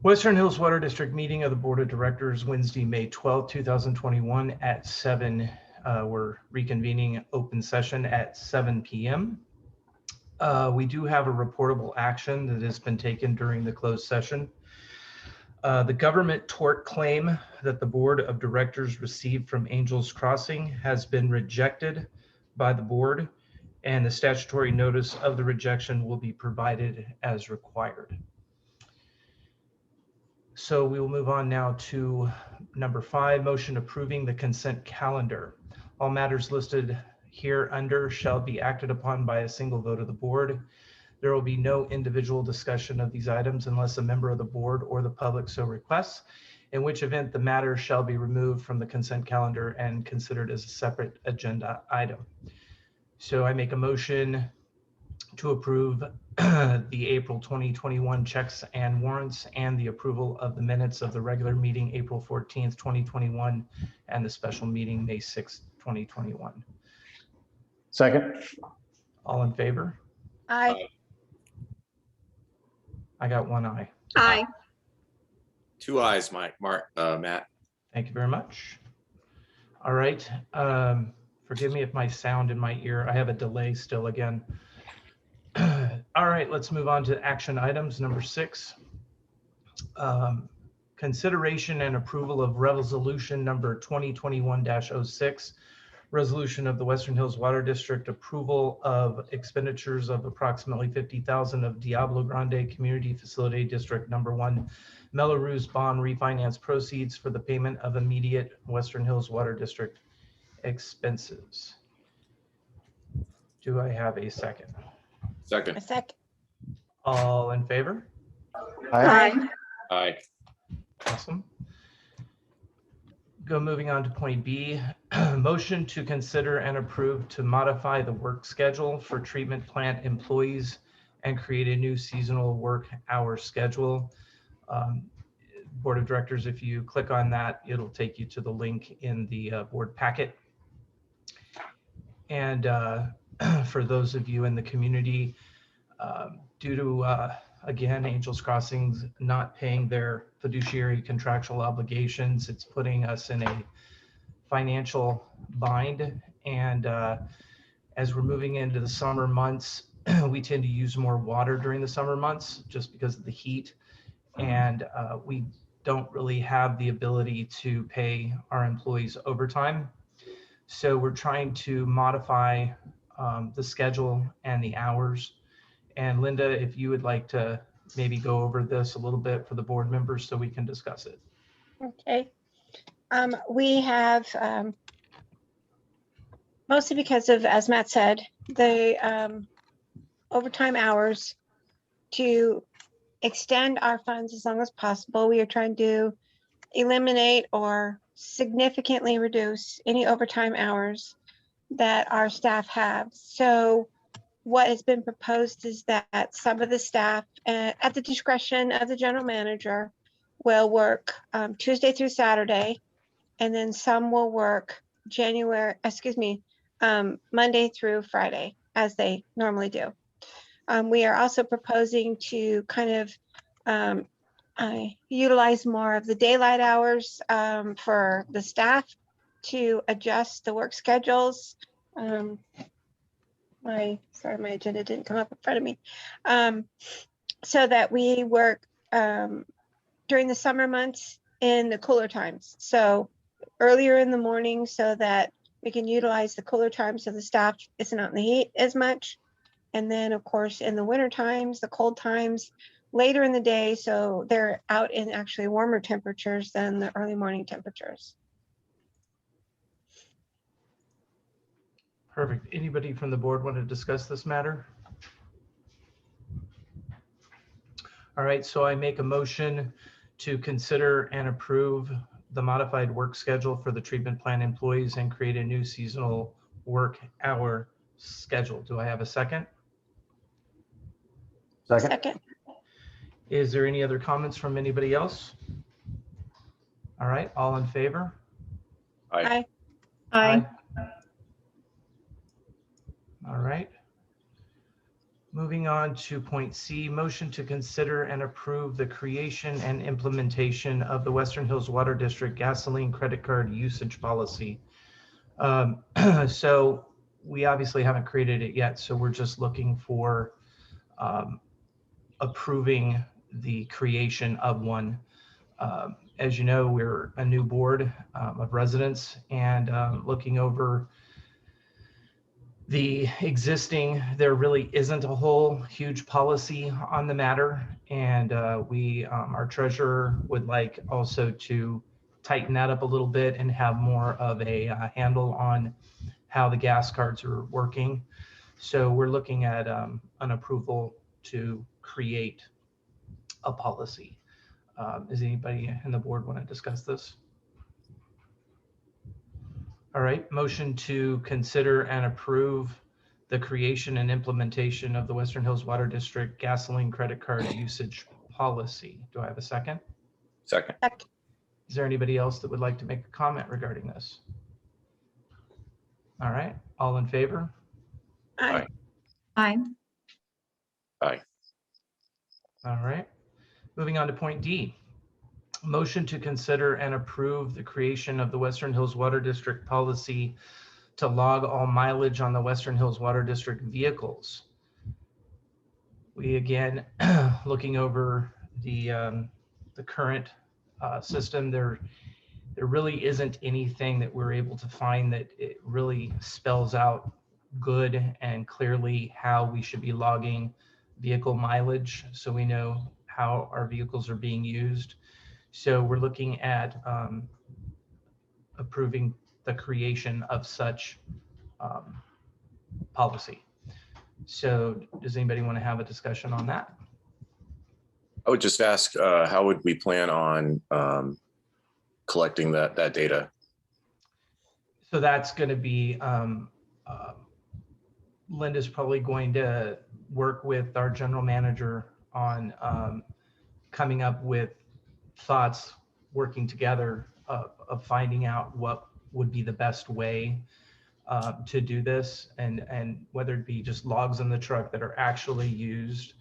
Western Hills Water District meeting of the Board of Directors, Wednesday, May 12, 2021 at 7. We're reconvening open session at 7 p.m. We do have a reportable action that has been taken during the closed session. The government tort claim that the Board of Directors received from Angels Crossing has been rejected by the board, and the statutory notice of the rejection will be provided as required. So we will move on now to number 5, motion approving the consent calendar. All matters listed here under shall be acted upon by a single vote of the board. There will be no individual discussion of these items unless a member of the board or the public so requests, in which event the matter shall be removed from the consent calendar and considered as a separate agenda item. So I make a motion to approve the April 2021 checks and warrants and the approval of the minutes of the regular meeting April 14th, 2021 and the special meeting May 6th, 2021. Second. All in favor? Aye. I got one eye. Aye. 2 ayes, Matt. Thank you very much. All right. Forgive me if my sound in my ear, I have a delay still again. All right, let's move on to action items. Number 6, consideration and approval of resolution number 2021-06, resolution of the Western Hills Water District approval of expenditures of approximately $50,000 of Diablo Grande Community Facility District number 1 Melrose bond refinance proceeds for the payment of immediate Western Hills Water District expenses. Do I have a second? Second. A second. All in favor? Aye. Aye. Awesome. Moving on to point B, motion to consider and approve to modify the work schedule for treatment plant employees and create a new seasonal work hour schedule. Board of Directors, if you click on that, it'll take you to the link in the board packet. And for those of you in the community, due to, again, Angels Crossings not paying their fiduciary contractual obligations, it's putting us in a financial bind. And as we're moving into the summer months, we tend to use more water during the summer months just because of the heat. And we don't really have the ability to pay our employees overtime. So we're trying to modify the schedule and the hours. And Linda, if you would like to maybe go over this a little bit for the board members so we can discuss it. Okay. We have, mostly because of, as Matt said, the overtime hours to extend our funds as long as possible. We are trying to eliminate or significantly reduce any overtime hours that our staff have. So what has been proposed is that some of the staff, at the discretion of the general manager, will work Tuesday through Saturday, and then some will work Monday through Friday, as they normally do. We are also proposing to kind of utilize more of the daylight hours for the staff to adjust the work schedules. My agenda didn't come up in front of me. So that we work during the summer months in the cooler times. So earlier in the morning so that we can utilize the cooler times so the staff isn't out in the heat as much. And then of course in the winter times, the cold times, later in the day, so they're out in actually warmer temperatures than the early morning temperatures. Perfect. Anybody from the board want to discuss this matter? All right, so I make a motion to consider and approve the modified work schedule for the treatment plant employees and create a new seasonal work hour schedule. Do I have a second? Second. Is there any other comments from anybody else? All right, all in favor? Aye. Aye. All right. Moving on to point C, motion to consider and approve the creation and implementation of the Western Hills Water District gasoline credit card usage policy. So we obviously haven't created it yet, so we're just looking for approving the creation of one. As you know, we're a new board of residents, and looking over the existing, there really isn't a whole huge policy on the matter. And our treasurer would like also to tighten that up a little bit and have more of a handle on how the gas cards are working. So we're looking at an approval to create a policy. Does anybody in the board want to discuss this? All right, motion to consider and approve the creation and implementation of the Western Hills Water District gasoline credit card usage policy. Do I have a second? Second. Is there anybody else that would like to make a comment regarding this? All right, all in favor? Aye. Aye. Aye. All right, moving on to point D. Motion to consider and approve the creation of the Western Hills Water District policy to log all mileage on the Western Hills Water District vehicles. We again, looking over the current system, there really isn't anything that we're able to find that it really spells out good and clearly how we should be logging vehicle mileage, so we know how our vehicles are being used. So we're looking at approving the creation of such policy. So does anybody want to have a discussion on that? I would just ask, how would we plan on collecting that data? So that's going to be, Linda's probably going to work with our general manager on coming up with thoughts, working together of finding out what would be the best way to do this, and whether it be just logs in the truck that are actually used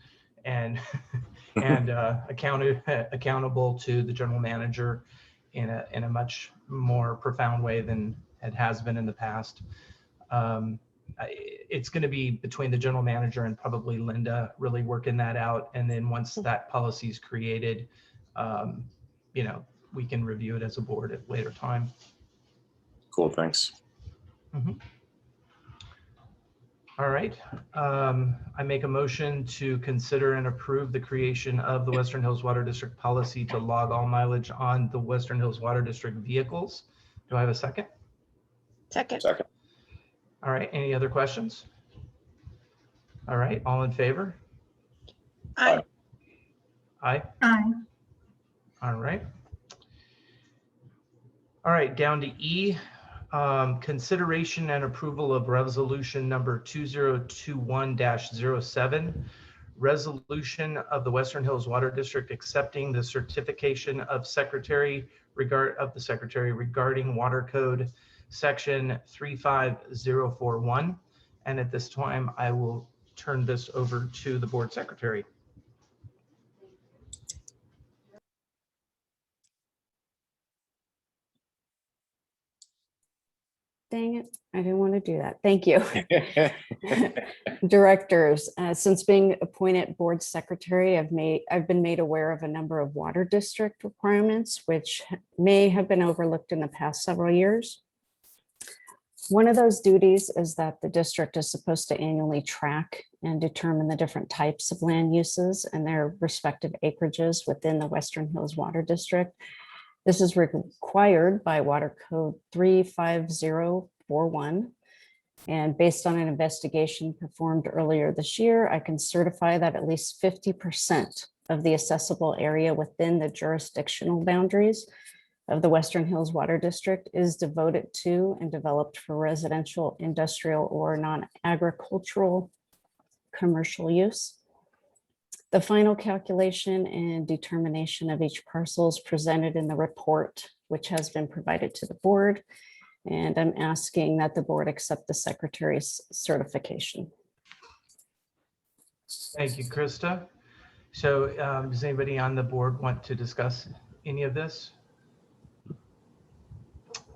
and accountable to the general manager in a much more profound way than it has been in the past. It's going to be between the general manager and probably Linda really working that out. And then once that policy is created, we can review it as a board at a later time. Cool, thanks. All right. I make a motion to consider and approve the creation of the Western Hills Water District policy to log all mileage on the Western Hills Water District vehicles. Do I have a second? Second. Second. All right. Any other questions? All right. All in favor? Aye. Aye. Aye. All right. All right, down to E, consideration and approval of resolution number 2021-07, resolution of the Western Hills Water District accepting the certification of the secretary regarding water code section 35041. And at this time, I will turn this over to the board secretary. Dang it, I didn't want to do that. Thank you. Directors, since being appointed board secretary, I've been made aware of a number of water district requirements, which may have been overlooked in the past several years. One of those duties is that the district is supposed to annually track and determine the different types of land uses and their respective acreages within the Western Hills Water District. This is required by Water Code 35041. And based on an investigation performed earlier this year, I can certify that at least 50% of the assessable area within the jurisdictional boundaries of the Western Hills Water District is devoted to and developed for residential, industrial, or non-agricultural commercial use. The final calculation and determination of each parcel is presented in the report, which has been provided to the board. And I'm asking that the board accept the secretary's certification. Thank you, Krista. So does anybody on the board want to discuss any of this?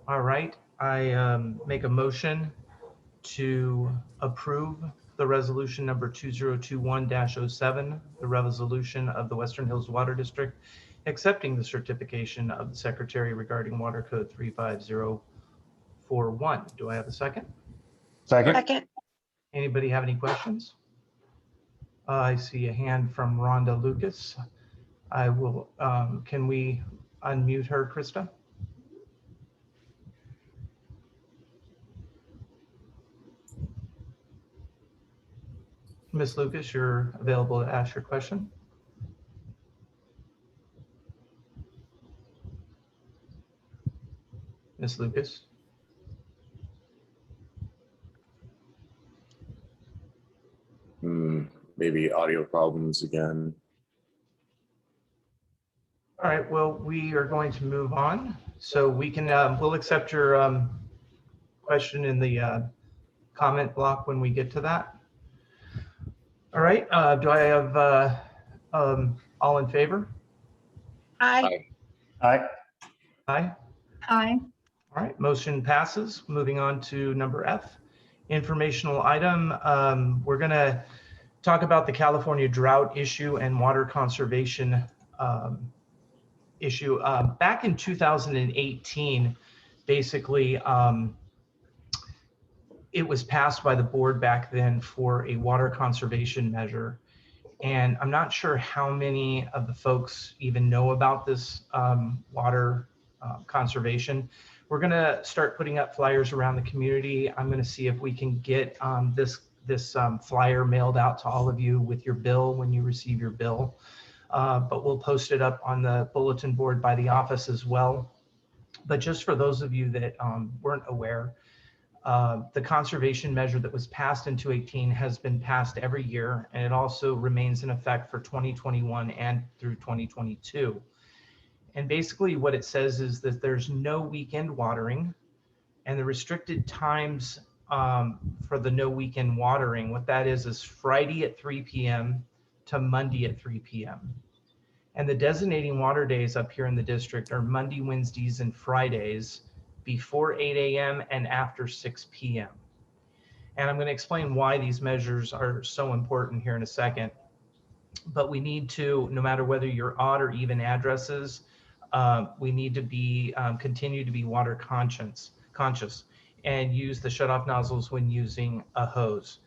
All right, I make a motion to approve the resolution number 2021-07, the resolution of the Western Hills Water District accepting the certification of the Secretary regarding Water Code 35041. Do I have a second? Second. Second, Anybody have any questions? I see a hand from Rhonda Lucas. I will, can we unmute her, Krista? Ms. Lucas, you're available to ask your question. Ms. Lucas? Maybe audio problems again. All right, well, we are going to move on. So we can, we'll accept your question in the comment block when we get to that. All right, do I have all in favor? aye. Aye. Aye. Aye. All right, motion passes. Moving on to number F, informational item. We're gonna talk about the California drought issue and water conservation issue. Back in 2018, basically, it was passed by the board back then for a water conservation measure. And I'm not sure how many of the folks even know about this water conservation. We're gonna start putting up flyers around the community. I'm gonna see if we can get this flyer mailed out to all of you with your bill when you receive your bill. But we'll post it up on the bulletin board by the office as well. But just for those of you that weren't aware, the conservation measure that was passed in 2018 has been passed every year, and it also remains in effect for 2021 and through 2022. And basically what it says is that there's no weekend watering, and the restricted times for the no weekend watering, what that is Friday at 3 p.m. to Monday at 3 p.m. And the designating water days up here in the district are Monday, Wednesdays, and Fridays before 8 a.m. and after 6 p.m. And I'm going to explain why these measures are so important here in a second. But we need to, no matter whether you're odd or even addresses, we need to be continue to be water conscious and use the shutoff nozzles when using a hose.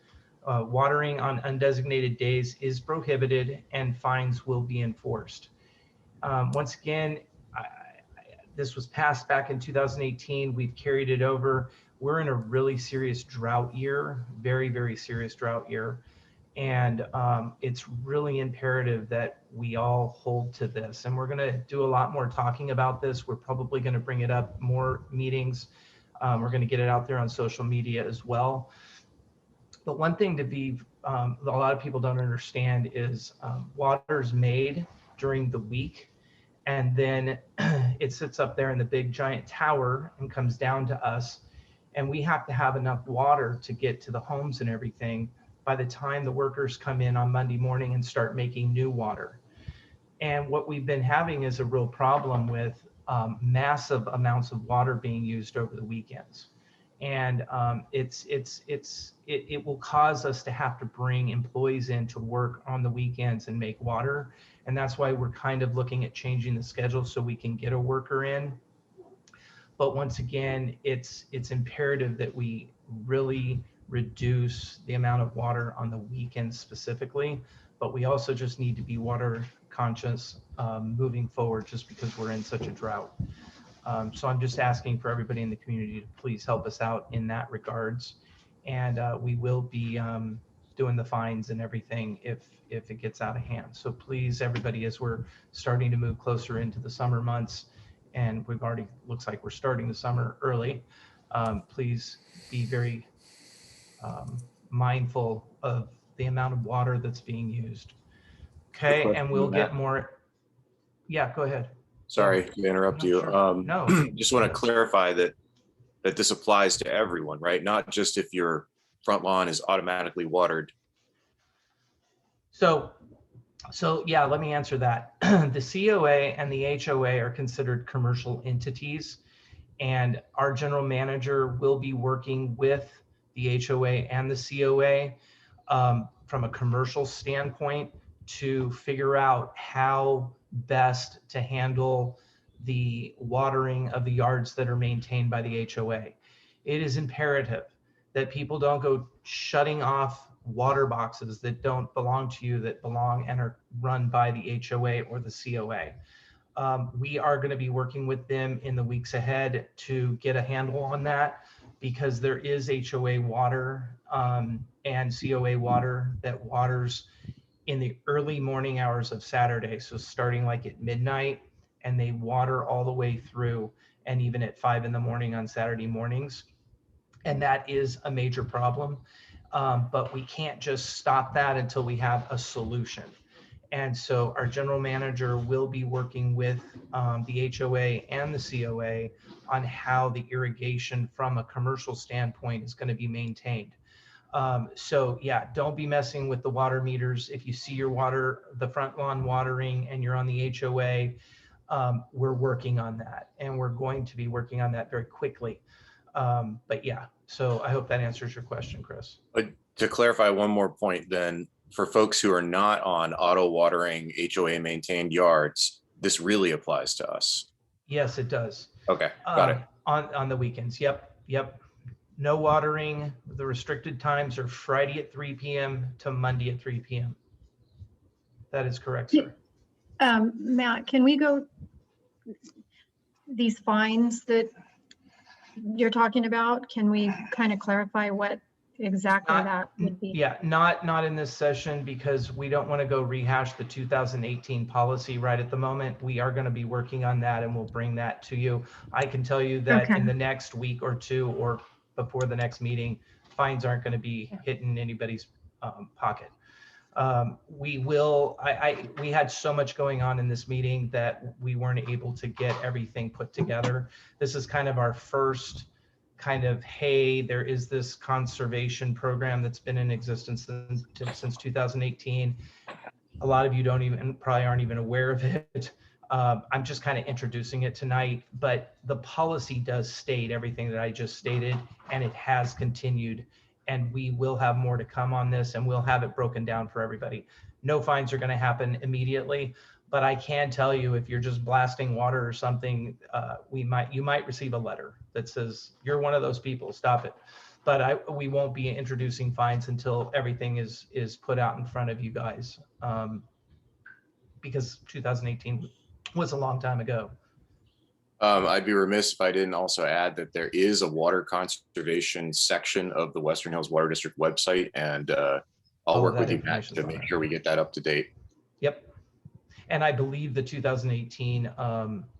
Watering on undesignated days is prohibited and fines will be enforced. Once again, this was passed back in 2018. We've carried it over. We're in a really serious drought year, very, very serious drought year. And it's really imperative that we all hold to this. And we're gonna do a lot more talking about this. We're probably gonna bring it up more meetings. We're gonna get it out there on social media as well. But one thing to be, a lot of people don't understand is water is made during the week, and then it sits up there in the big giant tower and comes down to us. And we have to have enough water to get to the homes and everything by the time the workers come in on Monday morning and start making new water. And what we've been having is a real problem with massive amounts of water being used over the weekends. And it will cause us to have to bring employees in to work on the weekends and make water. And that's why we're kind of looking at changing the schedule so we can get a worker in. But once again, it's imperative that we really reduce the amount of water on the weekends specifically, but we also just need to be water conscious moving forward just because we're in such a drought. So I'm just asking for everybody in the community to please help us out in that regards. And we will be doing the fines and everything if it gets out of hand. So please, everybody, as we're starting to move closer into the summer months, and we've already, looks like we're starting the summer early, please be very mindful of the amount of water that's being used. Okay, and we'll get more. Yeah, go ahead. Sorry to interrupt No, you. sure. No. Just want to clarify that this applies to everyone, right? Not just if your front lawn is automatically watered. So yeah, let me answer that. The COA and the HOA are considered commercial entities, and our general manager will be working with the HOA and the COA from a commercial standpoint to figure out how best to handle the watering of the yards that are maintained by the HOA. It is imperative that people don't go shutting off water boxes that don't belong to you, that belong and are run by the HOA or the COA. We are going to be working with them in the weeks ahead to get a handle on that, because there is HOA water and COA water that waters in the early morning hours of Saturday. So starting like at midnight, and they water all the way through, and even at 5 in the morning on Saturday mornings. And that is a major problem. But we can't just stop that until we have a solution. And so our general manager will be working with the HOA and the COA on how the irrigation from a commercial standpoint is going to be maintained. So yeah, don't be messing with the water meters. If you see your water, the front lawn watering, and you're on the HOA, we're working on that, and we're going to be working on that very quickly. But yeah, so I hope that answers your question, Chris. But to clarify one more point, then, for folks who are not on auto watering HOA maintained yards, this really applies to us. Yes, it does. Okay, got it. On the weekends. Yep. No watering. The restricted times are Friday at 3 p.m. to Monday at 3 p.m. That is correct, sir. Matt, can we go these fines that you're talking about? Can we kind of clarify what exactly that would be? Yeah, not in this session, because we don't want to go rehash the 2018 policy right at the moment. We are going to be working on that, and we'll bring that to you. I can tell you that in the next week or two, or before the next meeting, fines aren't going to be hitting anybody's pocket. We had so much going on in this meeting that we weren't able to get everything put together. This is kind of our first kind of, hey, there is this conservation program that's been in existence since 2018. A lot of you probably aren't even aware of it. I'm just kind of introducing it tonight, but the policy does state everything that I just stated, and it has continued. And we will have more to come on this, and we'll have it broken down for everybody. No fines are going to happen immediately, but I can tell you, if you're just blasting water or something, you might receive a letter that says you're one of those people, stop it. But we won't be introducing fines until everything is put out in front of you guys, because 2018 was a long time ago. I'd be remiss if I didn't also add that there is a water conservation section of the Western Hills Water District website, and I'll work with you, Matt, to make sure we get that up to date. Yep. And I believe the 2018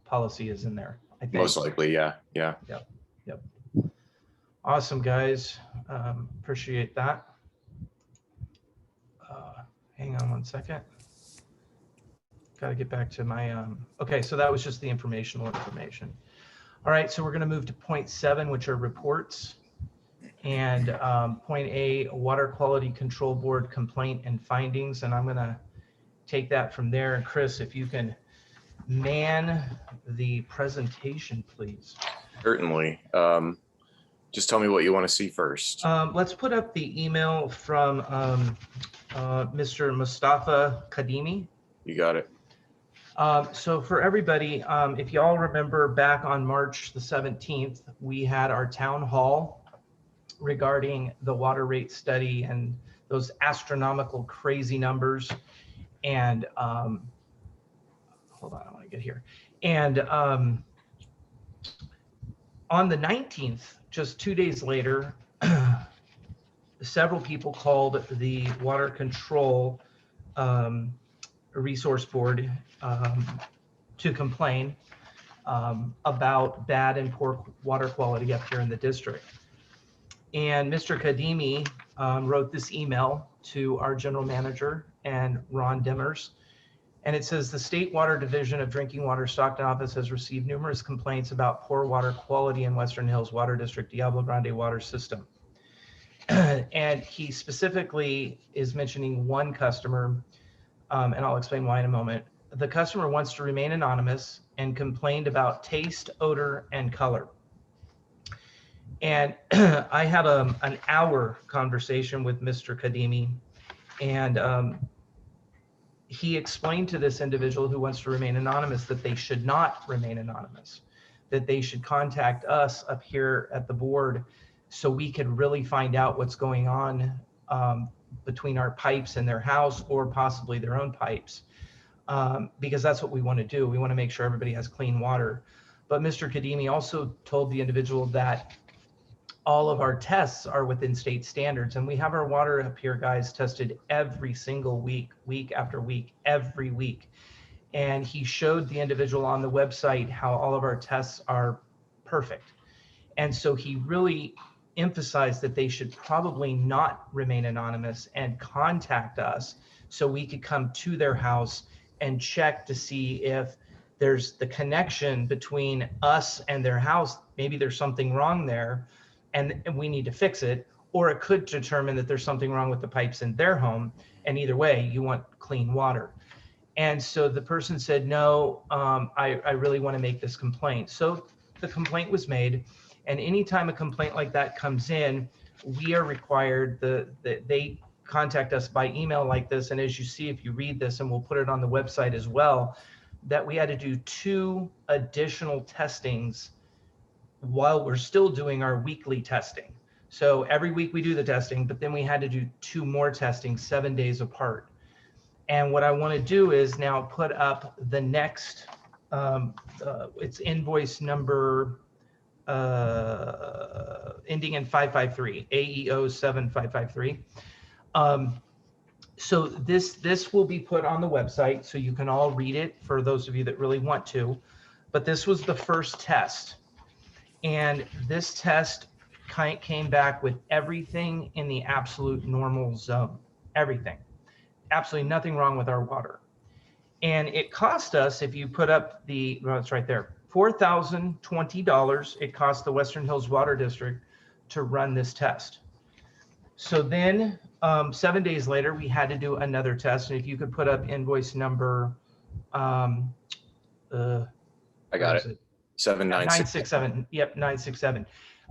policy is in there, I think. Most likely, yeah. Yep. Awesome, guys. Appreciate that. Hang on one second. Got to get back to my, okay, so that was just the informational information. All right, so we're going to move to point 7, which are reports. And point A, Water Quality Control Board complaint and findings. And I'm going to take that from there. And Chris, if you can man the presentation, please. Certainly. Just tell me what you want to see first. Let's put up the email from Mr. Mustafa Kadimi. You got it. So for everybody, if y'all remember back on March the 17th, we had our town hall regarding the water rate study and those astronomical crazy numbers. And hold on, I want to get here. And on the 19th, just 2 days later, several people called the Water Control Resource Board to complain about bad and poor water quality up here in the district. And Mr. Kadimi wrote this email to our general manager and Ron Dimmers. And it says, the State Water Division of Drinking Water Stockton office has received numerous complaints about poor water quality in Western Hills Water District Diablo Grande water system. And he specifically is mentioning one customer, and I'll explain why in a moment. The customer wants to remain anonymous and complained about taste, odor, and color. And I had an hour conversation with Mr. Kadimi, and he explained to this individual who wants to remain anonymous that they should not remain anonymous, that they should contact us up here at the board so we could really find out what's going on between our pipes in their house or possibly their own pipes, because that's what we want to do. We want to make sure everybody has clean water. But Mr. Kadimi also told the individual that all of our tests are within state standards, and we have our water up here, guys, tested every single week, week after week, every week. And he showed the individual on the website how all of our tests are perfect. And so he really emphasized that they should probably not remain anonymous and contact us so we could come to their house and check to see if there's the connection between us and their house. Maybe there's something wrong there and we need to fix it, or it could determine that there's something wrong with the pipes in their home. And either way, you want clean water. And so the person said, no, I really want to make this complaint. So the complaint was made. And anytime a complaint like that comes in, we are required, they contact us by email like this. And as you see, if you read this, and we'll put it on the website as well, that we had to do 2 additional testings while we're still doing our weekly testing. So every week we do the testing, but then we had to do 2 more testings 7 days apart. And what I want to do is now put up the next, it's invoice number ending in 553, AEO 7553. So this will be put on the website so you can all read it for those of you that really want to. But this was the first test. And this test came back with everything in the absolute normal zone, everything. Absolutely nothing wrong with our water. And it cost us, if you put up well, it's right there, $4,020 it cost the Western Hills Water District to run this test. So then 7 days later, we had to do another test. And if you could put up invoice number, I got it. 967. Yep, 967.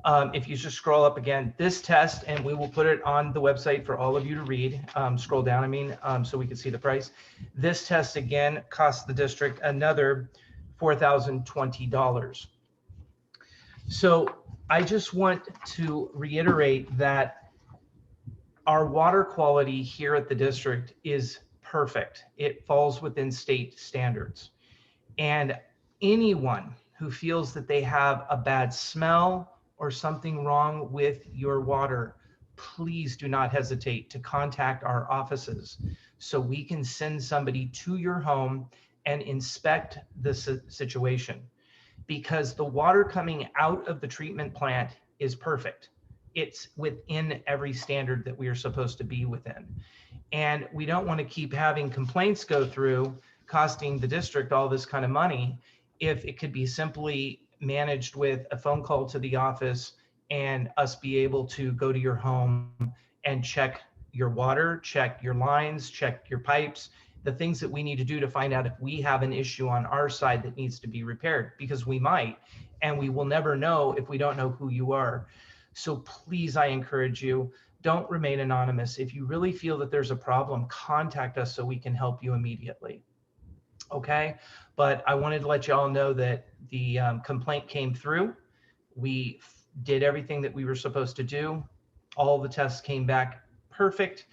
If you just scroll up again, this test, and we will put it on the website for all of you to read, scroll down, so we can see the price. This test again cost the district another $4,020. So I just want to reiterate that our water quality here at the district is perfect. It falls within state standards. And anyone who feels that they have a bad smell or something wrong with your water, please do not hesitate to contact our offices so we can send somebody to your home and inspect the situation. Because the water coming out of the treatment plant is perfect. It's within every standard that we are supposed to be within. And we don't want to keep having complaints go through, costing the district all this kind of money, if it could be simply managed with a phone call to the office and us be able to go to your home and check your water, check your lines, check your pipes, the things that we need to do to find out if we have an issue on our side that needs to be repaired, because we might, and we will never know if we don't know who you are. So please, I encourage you, don't remain anonymous. If you really feel that there's a problem, contact us so we can help you immediately. Okay, but I wanted to let you all know that the complaint came through. We did everything that we were supposed to do. All the tests came back perfect.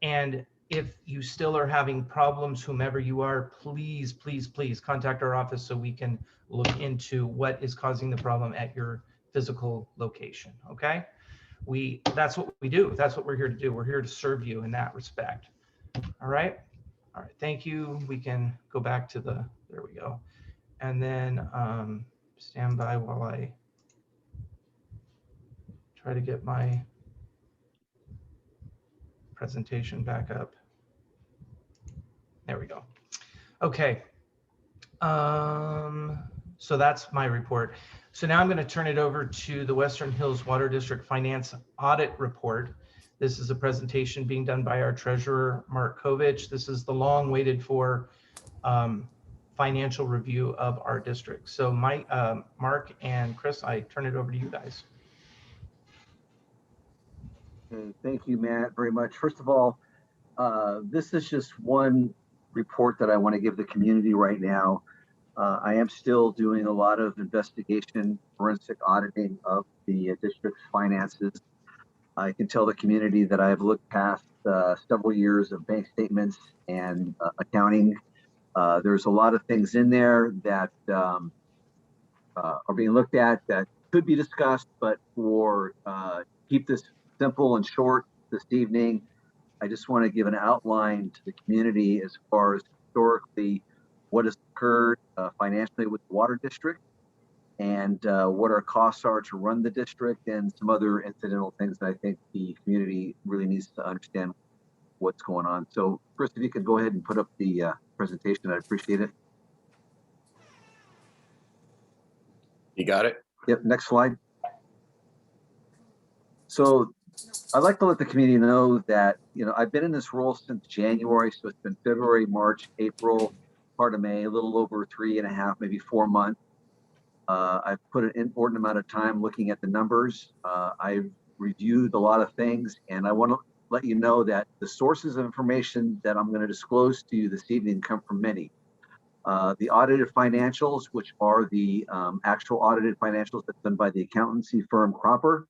And if you still are having problems, whomever you are, please, please, please contact our office so we can look into what is causing the problem at your physical location. Okay, that's what we do. That's what we're here to do. We're here to serve you in that respect. All right. All right, thank you. We can go back to there we go. And then stand by while I try to get my presentation back up. There we go. Okay. So that's my report. So now I'm going to turn it over to the Western Hills Water District Finance Audit Report. This is a presentation being done by our treasurer, Mark Kovich. This is the long waited for financial review of our district. So Mark and Chris, I turn it over to you guys. Okay, thank you, Matt, very much. First of all, this is just one report that I want to give the community right now. I am still doing a lot of investigation, forensic auditing of the district's finances. I can tell the community that I've looked past several years of bank statements and accounting. There's a lot of things in there that are being looked at that could be discussed, but for keep this simple and short this evening, I just want to give an outline to the community as far as historically what has occurred financially with the water district and what our costs are to run the district and some other incidental things that I think the community really needs to understand what's going on. So Chris, if you could go ahead and put up the presentation, I'd appreciate it. You got it? Yep, next slide. So I'd like to let the community know that, I've been in this role since January. So it's been February, March, April, part of May, a little over 3.5, maybe 4 months. I've put an inordinate amount of time looking at the numbers. I've reviewed a lot of things, and I want to let you know that the sources of information that I'm going to disclose to you this evening come from many. The audited financials, which are the actual audited financials that's done by the accountancy firm Cropper.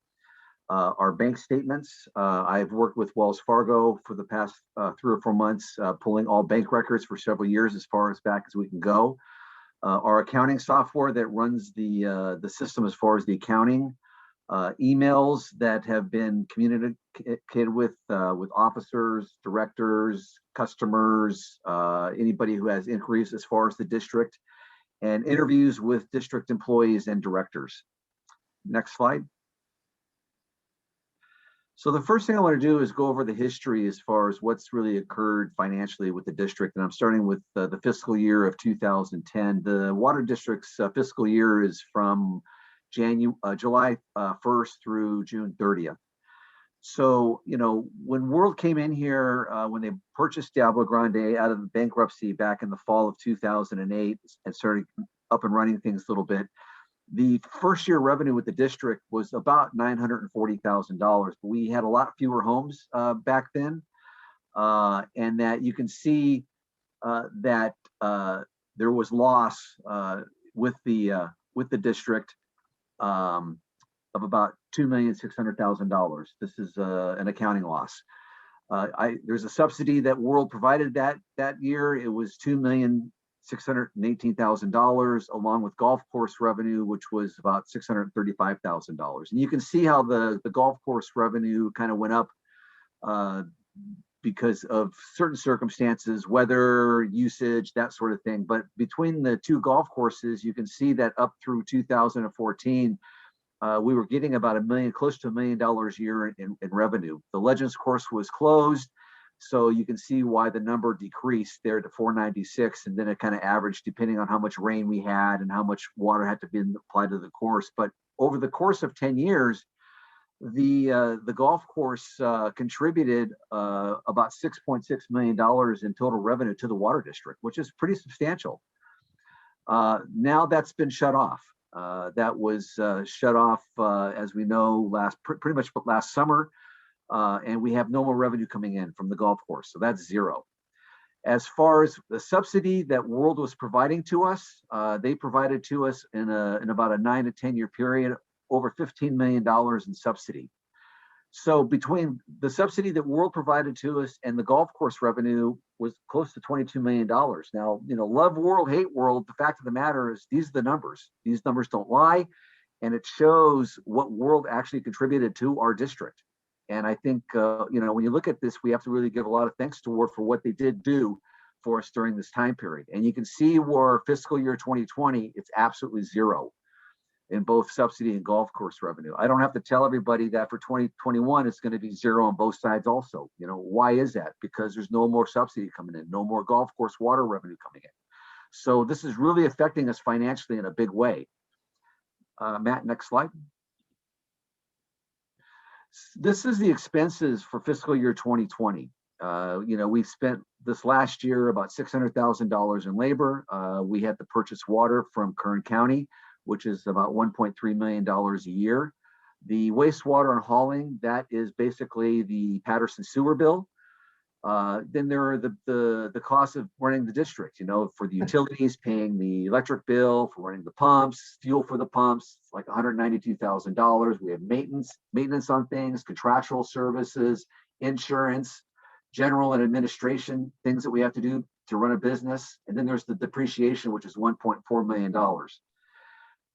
Our bank statements. I've worked with Wells Fargo for the past 3 or 4 months, pulling all bank records for several years as far as back as we can go. Our accounting software that runs the system as far as the accounting, emails that have been communicated with officers, directors, customers, anybody who has inquiries as far as the district, and interviews with district employees and directors. Next slide. So the first thing I want to do is go over the history as far as what's really occurred financially with the district. And I'm starting with the fiscal year of 2010. The water district's fiscal year is from July 1st through June 30th. So, when World came in here, when they purchased Diablo Grande out of bankruptcy back in the fall of 2008 and started up and running things a little bit, the first year revenue with the district was about $940,000. We had a lot fewer homes back then, and that you can see that there was loss with the district of about $2,600,000. This is an accounting loss. There's a subsidy that World provided that year. It was $2,618,000, along with golf course revenue, which was about $635,000. And you can see how the golf course revenue kind of went up because of certain circumstances, weather, usage, that sort of thing. But between the two golf courses, you can see that up through 2014, we were getting about close to $1 million a year in revenue. The Legends course was closed, so you can see why the number decreased there to 496, and then it kind of averaged depending on how much rain we had and how much water had to be applied to the course. But over the course of 10 years, the golf course contributed about $6.6 million in total revenue to the water district, which is pretty substantial. Now that's been shut off. That was shut off, as we know, pretty much last summer. And we have no more revenue coming in from the golf course. So that's zero. As far as the subsidy that World was providing to us, they provided to us in about a 9 to 10 year period, over $15 million in subsidy. So between the subsidy that World provided to us and the golf course revenue was close to $22 million. Now, love World, hate World. The fact of the matter is these are the numbers. These numbers don't lie. And it shows what World actually contributed to our district. And I think, when you look at this, we have to really give a lot of thanks to World for what they did do for us during this time period. And you can see where fiscal year 2020, it's absolutely zero in both subsidy and golf course revenue. I don't have to tell everybody that for 2021, it's going to be zero on both sides also. Why is that? Because there's no more subsidy coming in, no more golf course water revenue coming in. So this is really affecting us financially in a big way. Matt, next slide. This is the expenses for fiscal year 2020. We've spent this last year about $600,000 in labor. We had to purchase water from Kern County, which is about $1.3 million a year. The wastewater and hauling, that is basically the Patterson sewer bill. Then there are the costs of running the district, for the utilities, paying the electric bill, for running the pumps, fuel for the pumps, like $192,000. We have maintenance on things, contractual services, insurance, general and administration, things that we have to do to run a business. And then there's the depreciation, which is $1.4 million.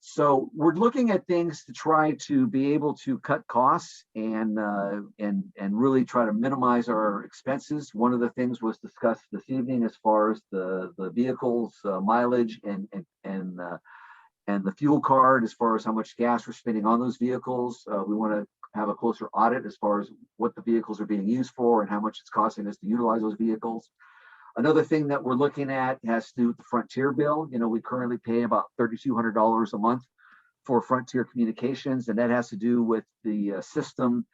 So we're looking at things to try to be able to cut costs and really try to minimize our expenses. One of the things was discussed this evening as far as the vehicles mileage and the fuel card, as far as how much gas we're spending on those vehicles. We want to have a closer audit as far as what the vehicles are being used for and how much it's costing us to utilize those vehicles. Another thing that we're looking at has to do with the Frontier bill. We currently pay about $3,200 a month for Frontier Communications, and that has to do with the system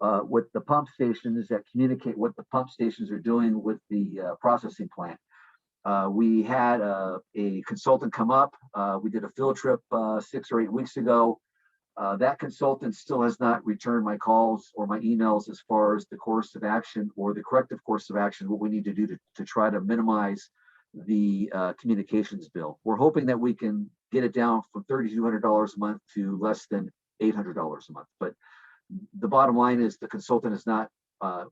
with the pump stations that communicate what the pump stations are doing with the processing plant. We had a consultant come up. We did a field trip 6 or 8 weeks ago. That consultant still has not returned my calls or my emails as far as the course of action or the corrective course of action, what we need to do to try to minimize the communications bill. We're hoping that we can get it down from $3,200 a month to less than $800 a month. But the bottom line is the consultant has not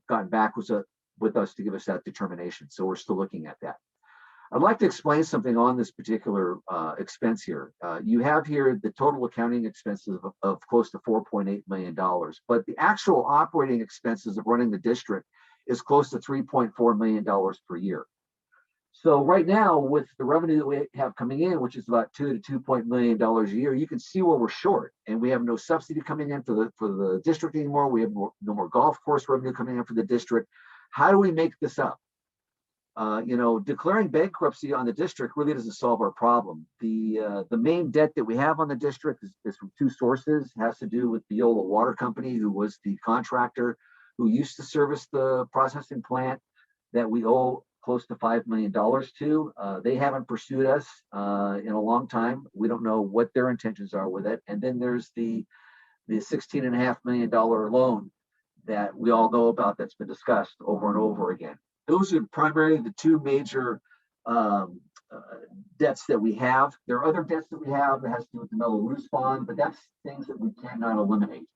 gotten back with us to give us that determination. So we're still looking at that. I'd like to explain something on this particular expense here. You have here the total accounting expenses of close to $4.8 million, but the actual operating expenses of running the district is close to $3.4 million per year. So right now, with the revenue that we have coming in, which is about $2 to $2 million a year, you can see where we're short, and we have no subsidy coming in for the district anymore. We have no more golf course revenue coming in for the district. How do we make this up? Declaring bankruptcy on the district really doesn't solve our problem. The main debt that we have on the district is from two sources. It has to do with Viola Water Company, who was the contractor who used to service the processing plant that we owe close to $5 million to. They haven't pursued us in a long time. We don't know what their intentions are with it. And then there's the $16.5 million loan that we all know about that's been discussed over and over again. Those are primarily the two major debts that we have. There are other debts that we have that has to do with the Belarus bond, but that's things that we cannot eliminate.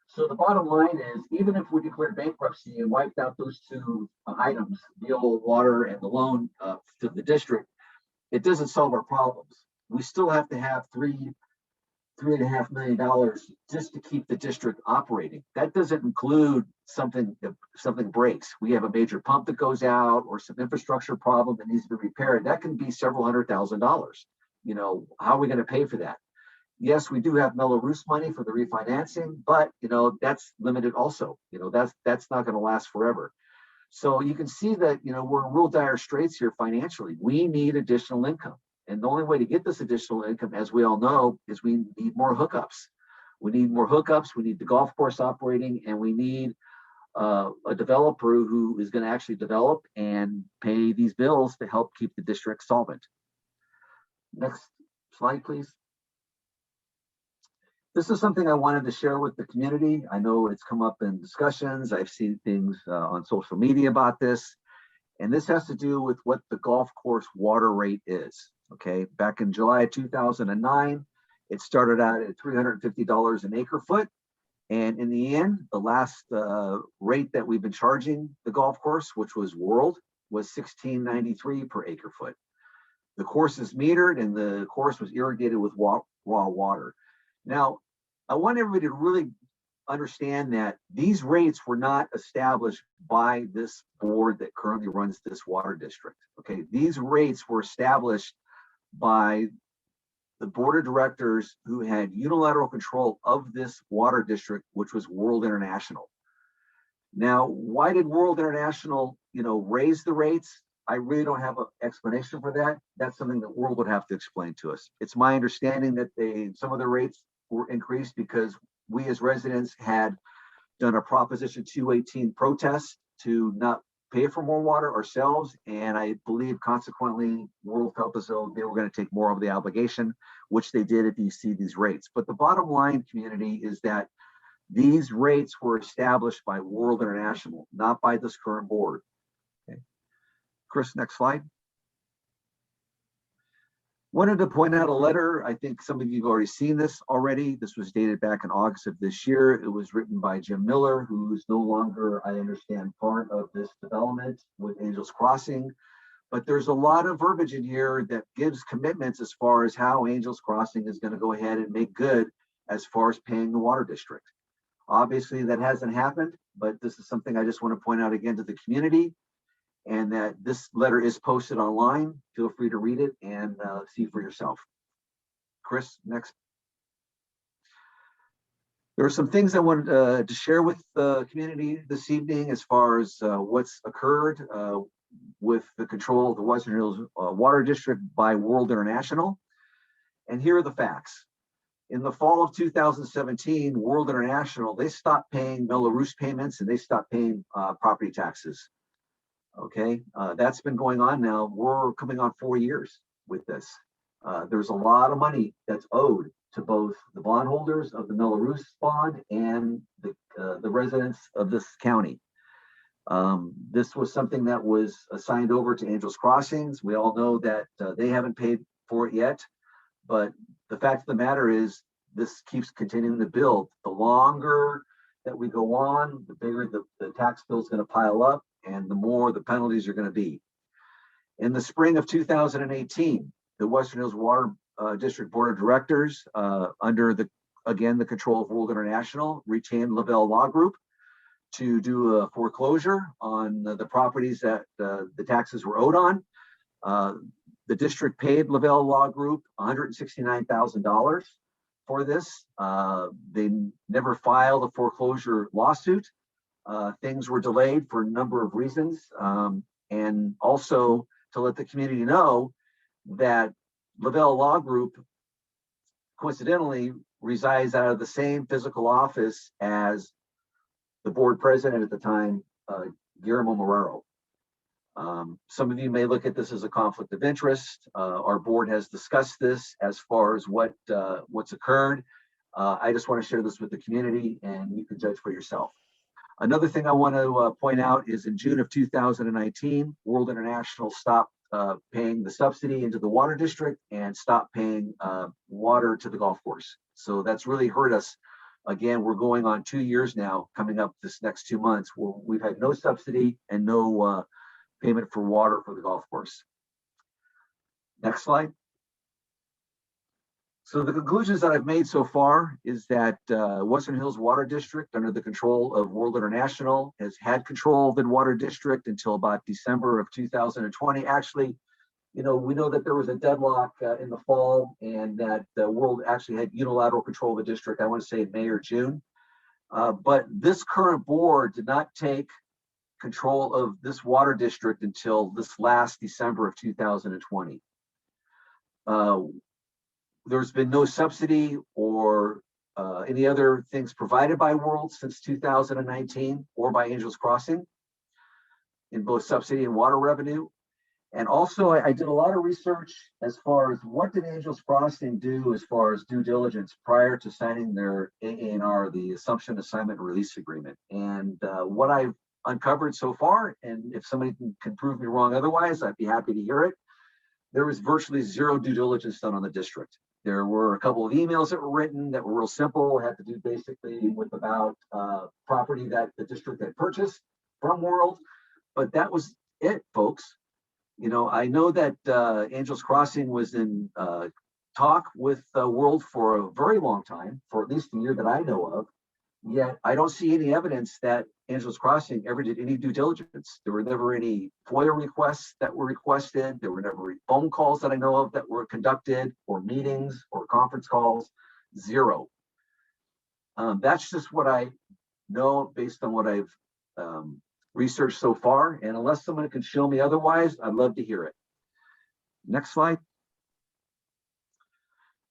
So the bottom line is, even if we declared bankruptcy and wiped out those two items, the old water and the loan to the district, it doesn't solve our problems. We still have to have $3.5 million just to keep the district operating. That doesn't include something breaks. We have a major pump that goes out or some infrastructure problem that needs to be repaired. That can be several $100,000. How are we going to pay for that? Yes, we do have Belarus money for the refinancing, but that's limited also. That's not going to last forever. So you can see that we're in real dire straits here financially. We need additional income. And the only way to get this additional income, as we all know, is we need more hookups. We need more hookups. We need the golf course operating, and we need a developer who is going to actually develop and pay these bills to help keep the district solvent. Next slide, please. This is something I wanted to share with the community. I know it's come up in discussions. I've seen things on social media about this. And this has to do with what the golf course water rate is. Okay, back in July of 2009, it started out at $350 an acre foot. And in the end, the last rate that we've been charging the golf course, which was World, was $16.93 per acre foot. The course is metered and the course was irrigated with raw water. Now, I want everybody to really understand that these rates were not established by this board that currently runs this water district. Okay, these rates were established by the board of directors who had unilateral control of this water district, which was World International. Now, why did World International, raise the rates? I really don't have an explanation for that. That's something that World would have to explain to us. It's my understanding that some of the rates were increased because we as residents had done a Proposition 218 protest to not pay for more water ourselves. And I believe consequently, World felt as though they were going to take more of the obligation, which they did if you see these rates. But the bottom line, community, is that these rates were established by World International, not by this current board. Okay. Chris, next slide. Wanted to point out a letter. I think some of you have already seen this already. This was dated back in August of this year. It was written by Jim Miller, who's no longer, I understand, part of this development with Angels Crossing. But there's a lot of verbiage in here that gives commitments as far as how Angels Crossing is going to go ahead and make good as far as paying the water district. Obviously, that hasn't happened, but this is something I just want to point out again to the community, and that this letter is posted online. Feel free to read it and see for yourself. Chris, next. There are some things I wanted to share with the community this evening as far as what's occurred with the control of the Western Hills Water District by World International. And here are the facts. In the fall of 2017, World International, they stopped paying Belarus payments and they stopped paying property taxes. Okay, that's been going on now. We're coming on 4 years with this. There's a lot of money that's owed to both the bondholders of the Belarus bond and the residents of this county. This was something that was assigned over to Angels Crossings. We all know that they haven't paid for it yet, but the fact of the matter is this keeps continuing to build. The longer that we go on, the bigger the tax bill is going to pile up and the more the penalties are going to be. In the spring of 2018, the Western Hills Water District Board of Directors, under the control of World International, retained Lavelle Law Group to do a foreclosure on the properties that the taxes were owed on. The district paid Lavelle Law Group $169,000 for this. They never filed a foreclosure lawsuit. Things were delayed for a number of reasons. And also to let the community know that Lavelle Law Group coincidentally resides out of the same physical office as the board president at the time, Guillermo Marrero. Some of you may look at this as a conflict of interest. Our board has discussed this as far as what's occurred. I just want to share this with the community and you can judge for yourself. Another thing I want to point out is in June of 2019, World International stopped paying the subsidy into the water district and stopped paying water to the golf course. So that's really hurt us. Again, we're going on 2 years now, coming up this next 2 months, where we've had no subsidy and no payment for water for the golf course. Next slide. So the conclusions that I've made so far is that Western Hills Water District, under the control of World International, has had control of the water district until about December of 2020. Actually, you know, we know that there was a deadlock in the fall and that the World actually had unilateral control of the district, I want to say in May or June. But this current board did not take control of this water district until this last December of 2020. There's been no subsidy or any other things provided by World since 2019 or by Angels Crossing in both subsidy and water revenue. And also I did a lot of research as far as what did Angels Crossing do as far as due diligence prior to signing their AANR, the Assumption Assignment and Release Agreement. And what I've uncovered so far, and if somebody can prove me wrong otherwise, I'd be happy to hear it. There was virtually zero due diligence done on the district. There were a couple of emails that were written that were real simple, had to do basically with about property that the district had purchased from World, but that was it, folks. You know, I know that Angels Crossing was in talk with World for a very long time, for at least a year that I know of, yet I don't see any evidence that Angels Crossing ever did any due diligence. There were never any FOIA requests that were requested. There were never phone calls that I know of that were conducted, or meetings or conference calls, zero. That's just what I know based on what I've researched so far. And unless someone can show me otherwise, I'd love to hear it. Next slide.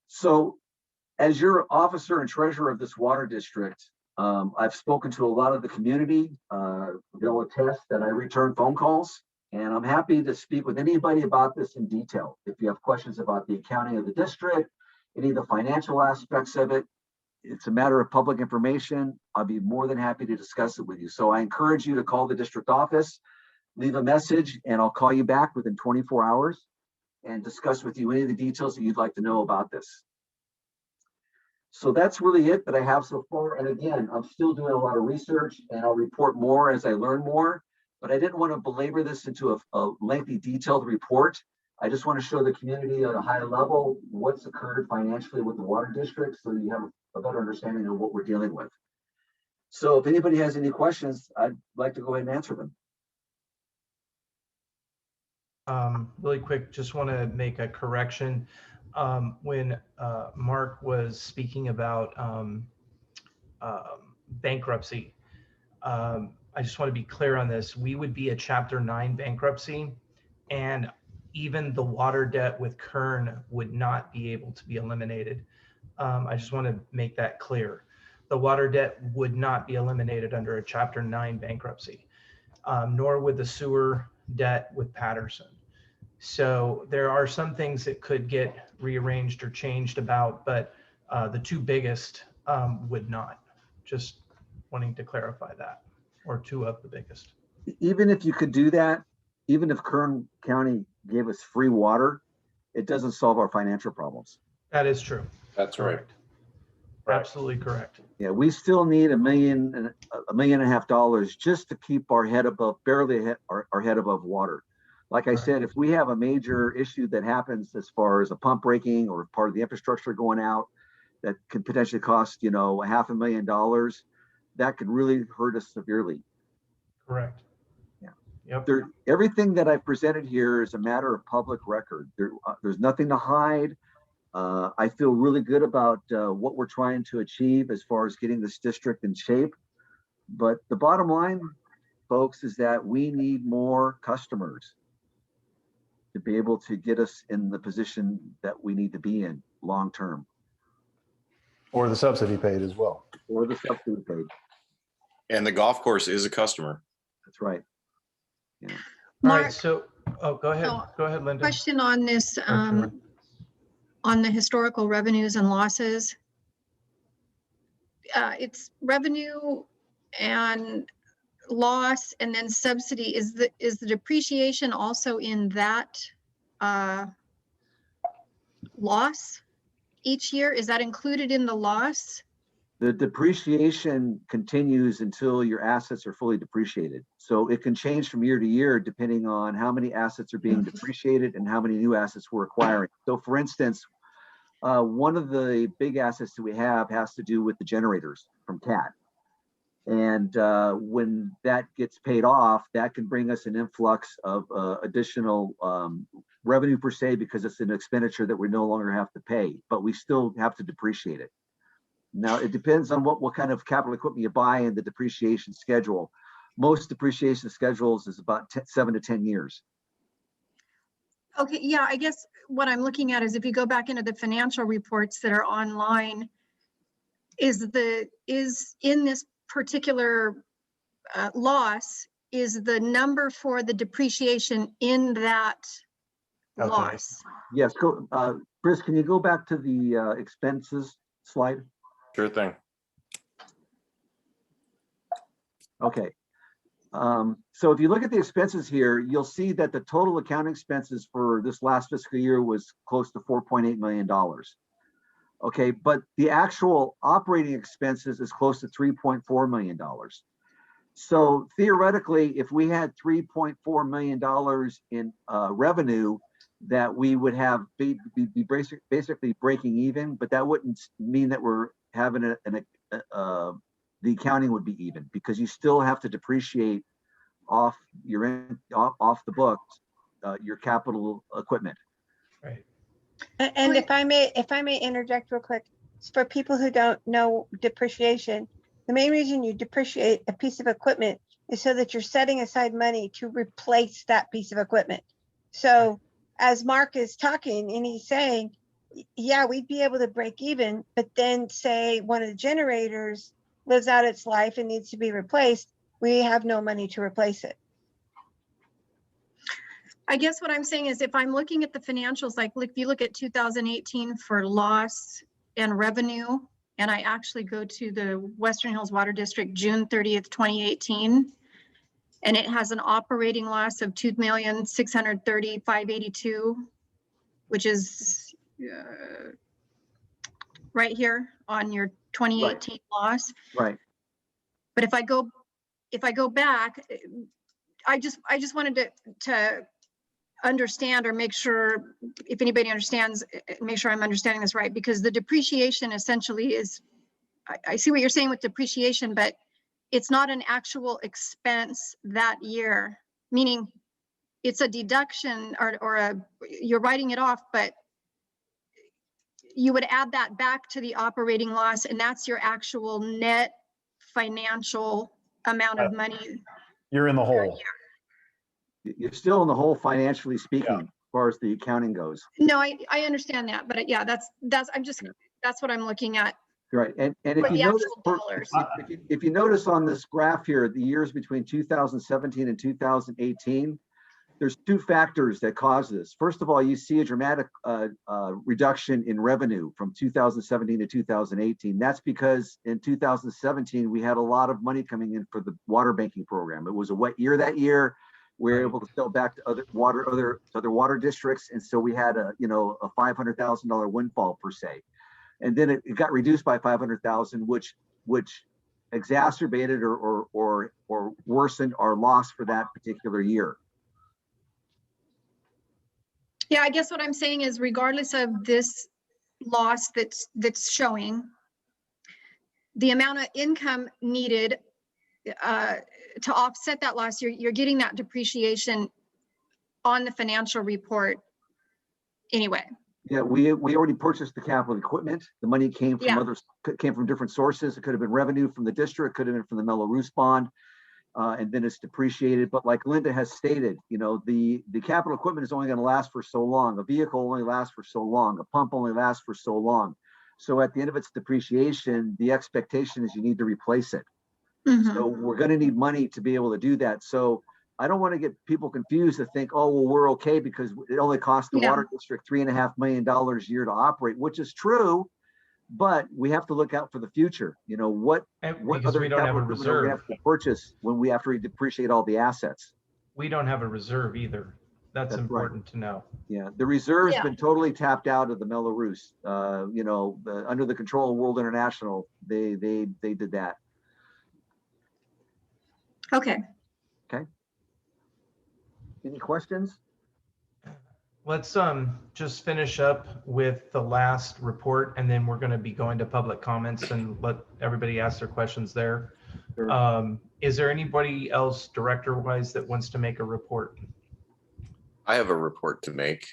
So as your officer and treasurer of this water district, I've spoken to a lot of the community. They'll attest that I return phone calls, and I'm happy to speak with anybody about this in detail. If you have questions about the accounting of the district, any of the financial aspects of it, it's a matter of public information. I'll be more than happy to discuss it with you. So I encourage you to call the district office, leave a message, and I'll call you back within 24 hours and discuss with you any of the details that you'd like to know about this. So that's really it that I have so far. And again, I'm still doing a lot of research, and I'll report more as I learn more, but I didn't want to belabor this into a lengthy, detailed report. I just want to show the community at a high level what's occurred financially with the water district, so you have a better understanding of what we're dealing with. So if anybody has any questions, I'd like to go ahead and answer them. Really quick, just want to make a correction. When Mark was speaking about bankruptcy, I just want to be clear on this. We would be a Chapter 9 bankruptcy, and even the water debt with Kern would not be able to be eliminated. I just want to make that clear. The water debt would not be eliminated under a Chapter 9 bankruptcy, nor would the sewer debt with Patterson. So there are some things that could get rearranged or changed about, but the two biggest would not. Just wanting to clarify that, or two of the biggest. Even if you could do that, even if Kern County gave us free water, it doesn't solve our financial problems. That is true. That's right. Correct. Absolutely correct. Yeah, we still need $1.5 million just to keep our head above, barely our head above water. Like I said, if we have a major issue that happens as far as a pump breaking or part of the infrastructure going out, that could potentially cost, $500,000, that could really hurt us severely. Correct. Yeah. Yep. Everything that I've presented here is a matter of public record. There's nothing to hide. I feel really good about what we're trying to achieve as far as getting this district in shape. But the bottom line, folks, is that we need more customers to be able to get us in the position that we need to be in long term. Or the subsidy paid as well. Or the subsidy paid. And the golf course is a customer. That's right. All Mark, right, so, go ahead. Oh, Go ahead, Linda. question on this, sure. on the historical revenues and losses. It's revenue and loss and then subsidy. Is the depreciation also in that loss each year? Is that included in the loss? The depreciation continues until your assets are fully depreciated. So it can change from year to year depending on how many assets are being depreciated and how many new assets we're acquiring. So for instance, one of the big assets that we have has to do with the generators from CAT. And when that gets paid off, that can bring us an influx of additional revenue per se, because it's an expenditure that we no longer have to pay, but we still have to depreciate it. Now, it depends on what kind of capital equipment you buy and the depreciation schedule. Most depreciation schedules is about 7 to 10 years. Okay, yeah, I guess what I'm looking at is if you go back into the financial reports that are online, is in this particular loss, is the number for the depreciation in that Okay. loss? Yes, Chris, can you go back to the expenses slide? Sure thing. Okay. So if you look at the expenses here, you'll see that the total accounting expenses for this last fiscal year was close to $4.8 million. Okay, but the actual operating expenses is close to $3.4 million. So theoretically, if we had $3.4 million in revenue, that we would have be basically breaking even, but that wouldn't mean that we're having the accounting would be even, because you still have to depreciate off off the books your capital equipment. Right. And if I may interject real quick, for people who don't know depreciation, the main reason you depreciate a piece of equipment is so that you're setting aside money to replace that piece of equipment. So as Mark is talking and he's saying, yeah, we'd be able to break even, but then say one of the generators lives out its life and needs to be replaced, we have no money to replace it. I guess what I'm saying is if I'm looking at the financials, like if you look at 2018 for loss and revenue, and I actually go to the Western Hills Water District, June 30th, 2018, and it has an operating loss of 2,630,582, which is right here on your 2018 loss. Right. But if I go back, I just wanted to understand or make sure if anybody understands, make sure I'm understanding this right, because the depreciation essentially is, I see what you're saying with depreciation, but it's not an actual expense that year, meaning it's a deduction or you're writing it off, but you would add that back to the operating loss, and that's your actual net financial amount of money. You're in the hole. You're still in the hole financially speaking, as far as the accounting goes. No, I understand that, but yeah, that's what I'm looking at. Right, and if For you the notice, actual dollars. if you notice on this graph here, the years between 2017 and 2018, there's two factors that cause this. First of all, you see a dramatic reduction in revenue from 2017 to 2018. That's because in 2017, we had a lot of money coming in for the water banking program. It was a wet year that year. We were able to sell back to other water districts. And so we had a $500,000 windfall per se. And then it got reduced by 500,000, which exacerbated or worsened our loss for that particular year. Yeah, I guess what I'm saying is regardless of this loss that's showing, the amount of income needed to offset that loss, you're getting that depreciation on the financial report anyway. Yeah, we already purchased the capital equipment. The money came from came from different sources. It could have been revenue from the district, could have been from the Mello-Roos bond, and then it's depreciated. But like Linda has stated, the capital equipment is only going to last for so long. A vehicle only lasts for so long. A pump only lasts for so long. So at the end of its depreciation, the expectation is you need to replace it. Mm-hmm. So we're going to need money to be able to do that. So I don't want to get people confused to think, oh, well, we're okay because it only costs the water district $3.5 million a year to operate, which is true, but we have to look out for the future. What other we don't have a reserve. We have to purchase when we have to depreciate all the assets. We don't have a reserve either. That's important to know. Yeah, the reserve's been totally tapped out of the Mello-Roos. Under the control of World International, they did that. Okay. Any questions? Let's just finish up with the last report, and then we're going to be going to public comments and let everybody ask their questions there. Sure. Is there anybody else director-wise that wants to make a report? I have a report to make.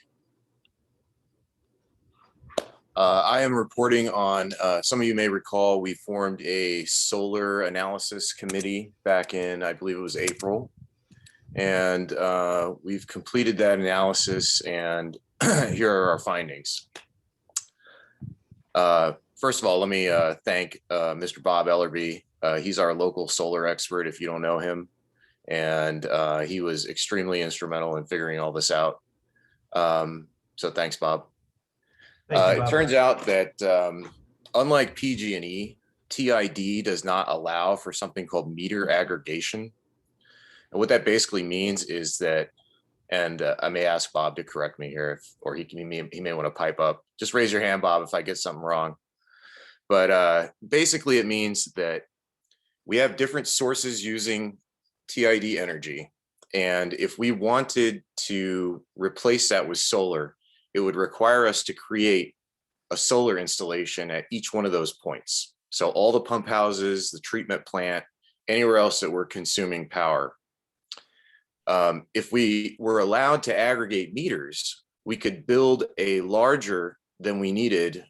I am reporting on, some of you may recall, we formed a solar analysis committee back in, I believe it was April. And we've completed that analysis, and here are our findings. First of all, let me thank Mr. Bob Ellerby. He's our local solar expert, if you don't know him. And he was extremely instrumental in figuring all this out. So thanks, Bob. Bob. It turns out that unlike PG&E, TID does not allow for something called meter aggregation. And what that basically means is that, and I may ask Bob to correct me here, or he may want to pipe up. Just raise your hand, Bob, if I get something wrong. But basically it means that we have different sources using TID energy. And if we wanted to replace that with solar, it would require us to create a solar installation at each one of those points. So all the pump houses, the treatment plant, anywhere else that we're consuming power. If we were allowed to aggregate meters, we could build a larger than we needed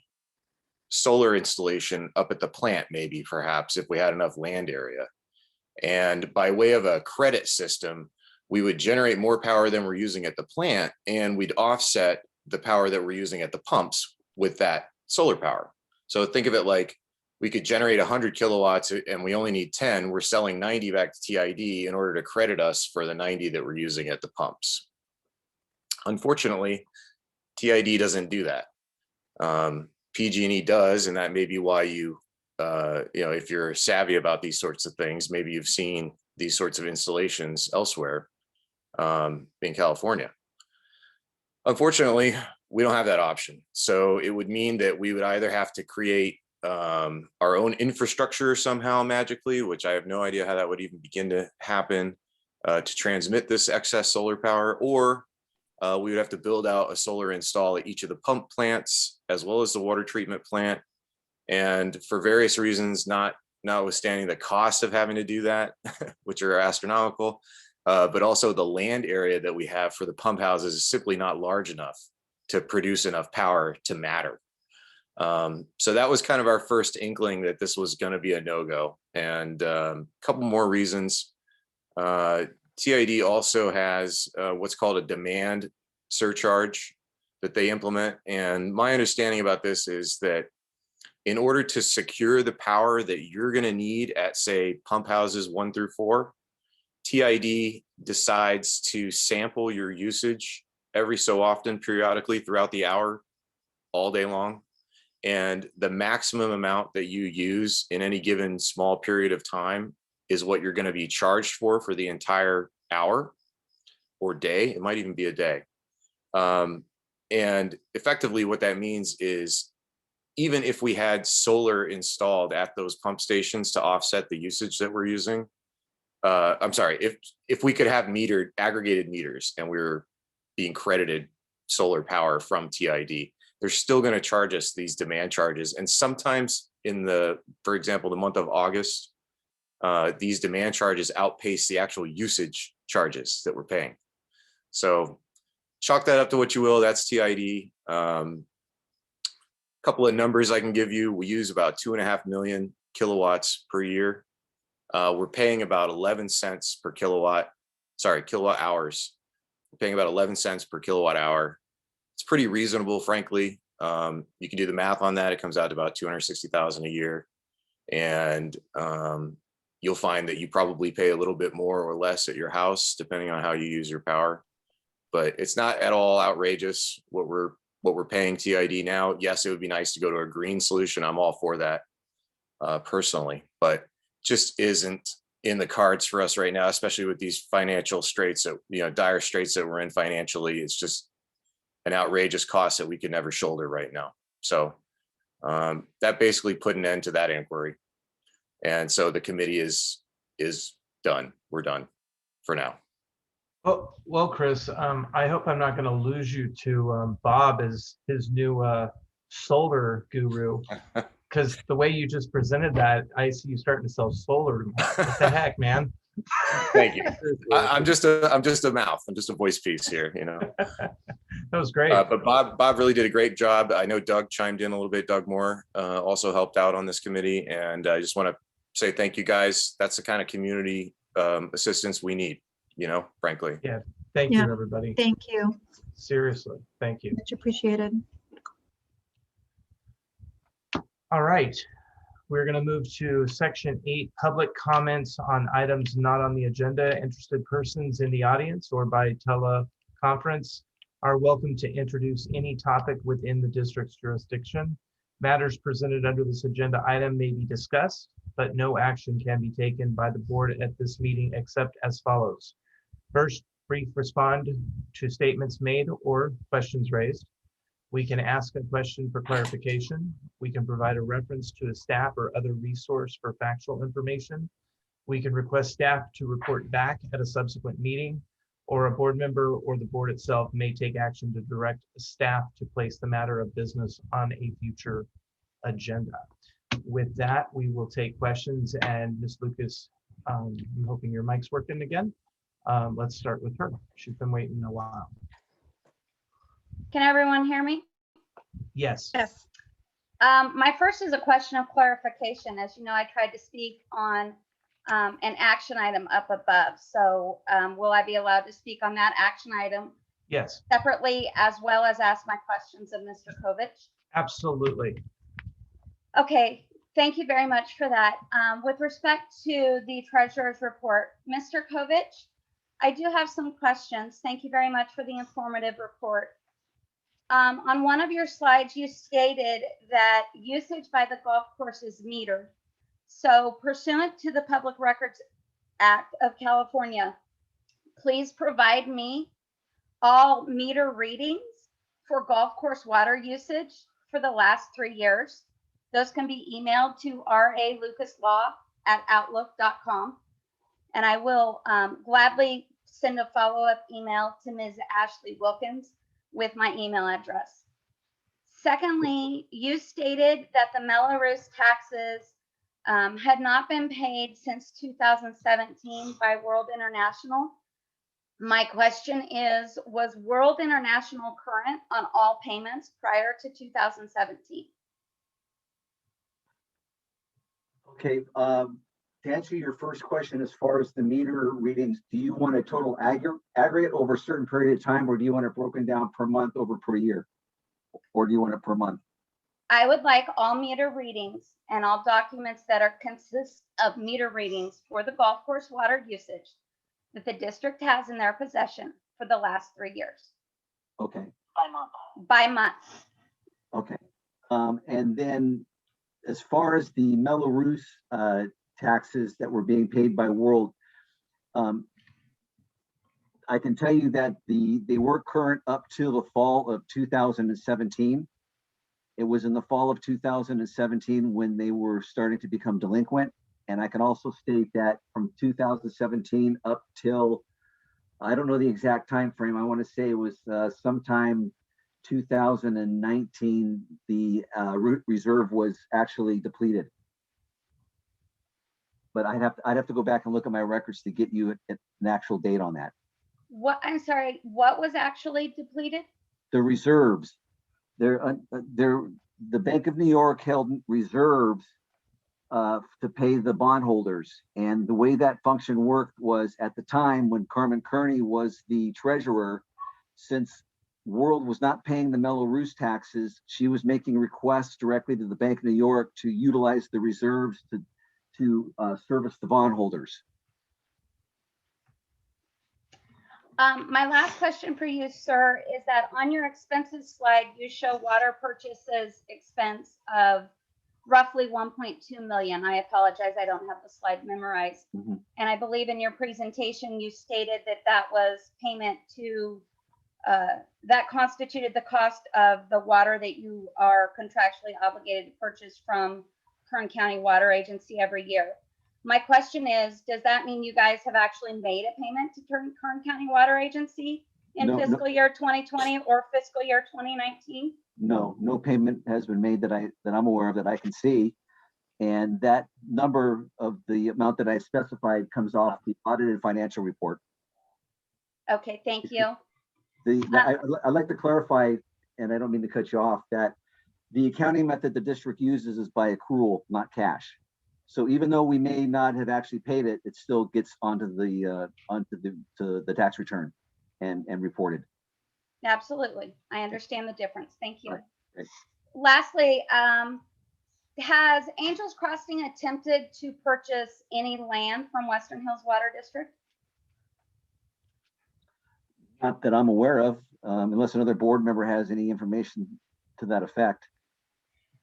solar installation up at the plant, maybe perhaps if we had enough land area. And by way of a credit system, we would generate more power than we're using at the plant, and we'd offset the power that we're using at the pumps with that solar power. So think of it like we could generate 100 kilowatts and we only need 10, we're selling 90 back to TID in order to credit us for the 90 that we're using at the pumps. Unfortunately, TID doesn't do that. PG&E does, and that may be why you know, if you're savvy about these sorts of things, maybe you've seen these sorts of installations elsewhere in California. Unfortunately, we don't have that option. So it would mean that we would either have to create our own infrastructure somehow magically, which I have no idea how that would even begin to happen, to transmit this excess solar power, or we would have to build out a solar install at each of the pump plants as well as the water treatment plant. And for various reasons, notwithstanding the cost of having to do that, which are astronomical, but also the land area that we have for the pump houses is simply not large enough to produce enough power to matter. So that was kind of our first inkling that this was going to be a no-go. And a couple more reasons. TID also has what's called a demand surcharge that they implement. And my understanding about this is that in order to secure the power that you're going to need at, say, pump houses 1 through 4, TID decides to sample your usage every so often, periodically throughout the hour, all day long. And the maximum amount that you use in any given small period of time is what you're going to be charged for the entire hour or day. It might even be a day. And effectively what that means is, even if we had solar installed at those pump stations to offset the usage that we're using, I'm sorry, if we could have aggregated meters and we were being credited solar power from TID, they're still going to charge us these demand charges. And sometimes for example, the month of August, these demand charges outpace the actual usage charges that we're paying. So chalk that up to what you will. That's TID. Couple of numbers I can give you. We use about 2.5 million kilowatts per year. We're paying about 11 cents per kilowatt hours. We're paying about 11 cents per kilowatt hour. It's pretty reasonable, frankly. You can do the math on that. It comes out to about 260,000 a year. And you'll find that you probably pay a little bit more or less at your house, depending on how you use your power. But it's not at all outrageous what we're paying TID now. Yes, it would be nice to go to a green solution. I'm all for that personally, but just isn't in the cards for us right now, especially with these financial straits that, dire straits that we're in financially. It's just an outrageous cost that we could never shoulder right now. So that basically put an end to that inquiry. And so the committee is done. We're done for now. Well, Chris, I hope I'm not going to lose you to Bob as his new solar guru, because the way you just presented that, I see you starting to sell solar. What the heck, man? Thank you. I'm just a mouth. I'm just a voice piece here, That was great. But Bob really did a great job. I know Doug chimed in a little bit. Doug Moore also helped out on this committee, and I just want to say thank you guys. That's the kind of community assistance we need. Frankly. Yeah. Thank you, everybody. Thank you. Seriously. Thank you. Much appreciated. All right. We're going to move to section 8, public comments on items not on the agenda. Interested persons in the audience or by teleconference are welcome to introduce any topic within the district's jurisdiction. Matters presented under this agenda item may be discussed, but no action can be taken by the board at this meeting except as follows. First, brief respond to statements made or questions raised. We can ask a question for clarification. We can provide a reference to a staff or other resource for factual information. We can request staff to report back at a subsequent meeting, or a board member or the board itself may take action to direct staff to place the matter of business on a future agenda. With that, we will take questions, and Ms. Lucas, I'm hoping your mic's working again. Let's start with her. She's been waiting a while. Can everyone hear me? Yes. Yes. My first is a question of clarification. As you know, I tried to speak on an action item up above. So will I be allowed to speak on that action item Yes. separately, as well as ask my questions of Mr. Kovich? Absolutely. Okay. Thank you very much for that. With respect to the treasurer's report, Mr. Kovich, I do have some questions. Thank you very much for the informative report. On one of your slides, you stated that usage by the golf course is metered. So pursuant to the Public Records Act of California, please provide me all meter readings for golf course water usage for the last 3 years. Those can be emailed to ralucaslaw@outlook.com. And I will gladly send a follow-up email to Ms. Ashley Wilkins with my email address. Secondly, you stated that the Melrose taxes had not been paid since 2017 by World International. My question is, was World International current on all payments prior to 2017? Okay, to answer your first question, as far as the meter readings, do you want a total aggregate over a certain period of time, or do you want it broken down per month over per year? Or do you want it per month? I would like all meter readings and all documents that consist of meter readings for the golf course water usage that the district has in their possession for the last 3 years. Okay. By month. Okay. And then as far as the Melrose taxes that were being paid by World, I can tell you that they were current up till the fall of 2017. It was in the fall of 2017 when they were starting to become delinquent. And I can also state that from 2017 up till, I don't know the exact time frame, I want to say it was sometime 2019, the root reserve was actually depleted. But I'd have to go back and look at my records to get you an actual date on that. What, I'm sorry, what was actually depleted? The reserves. The Bank of New York held reserves to pay the bondholders. And the way that function worked was, at the time when Carmen Kearney was the treasurer, since World was not paying the Melrose taxes, she was making requests directly to the Bank of New York to utilize the reserves to service the bondholders. My last question for you, sir, is that on your expenses slide, you show water purchases expense of roughly 1.2 million. I apologize, I don't have the slide memorized. Mm-hmm. And I believe in your presentation, you stated that that was payment to, that constituted the cost of the water that you are contractually obligated to purchase from Kern County Water Agency every year. My question is, does that mean you guys have actually made a payment to Kern County Water Agency in fiscal year 2020 or fiscal year 2019? No, no payment has been made that I'm aware of, that I can see. And that number of the amount that I specified comes off the audited financial report. Okay, thank you. I'd like to clarify, and I don't mean to cut you off, that the accounting method the district uses is by accrual, not cash. So even though we may not have actually paid it, it still gets onto the tax return and reported. Absolutely, I understand the difference. Thank you. Right. Lastly, has Angels Crossing attempted to purchase any land from Western Hills Water District? Not that I'm aware of, unless another board member has any information to that effect.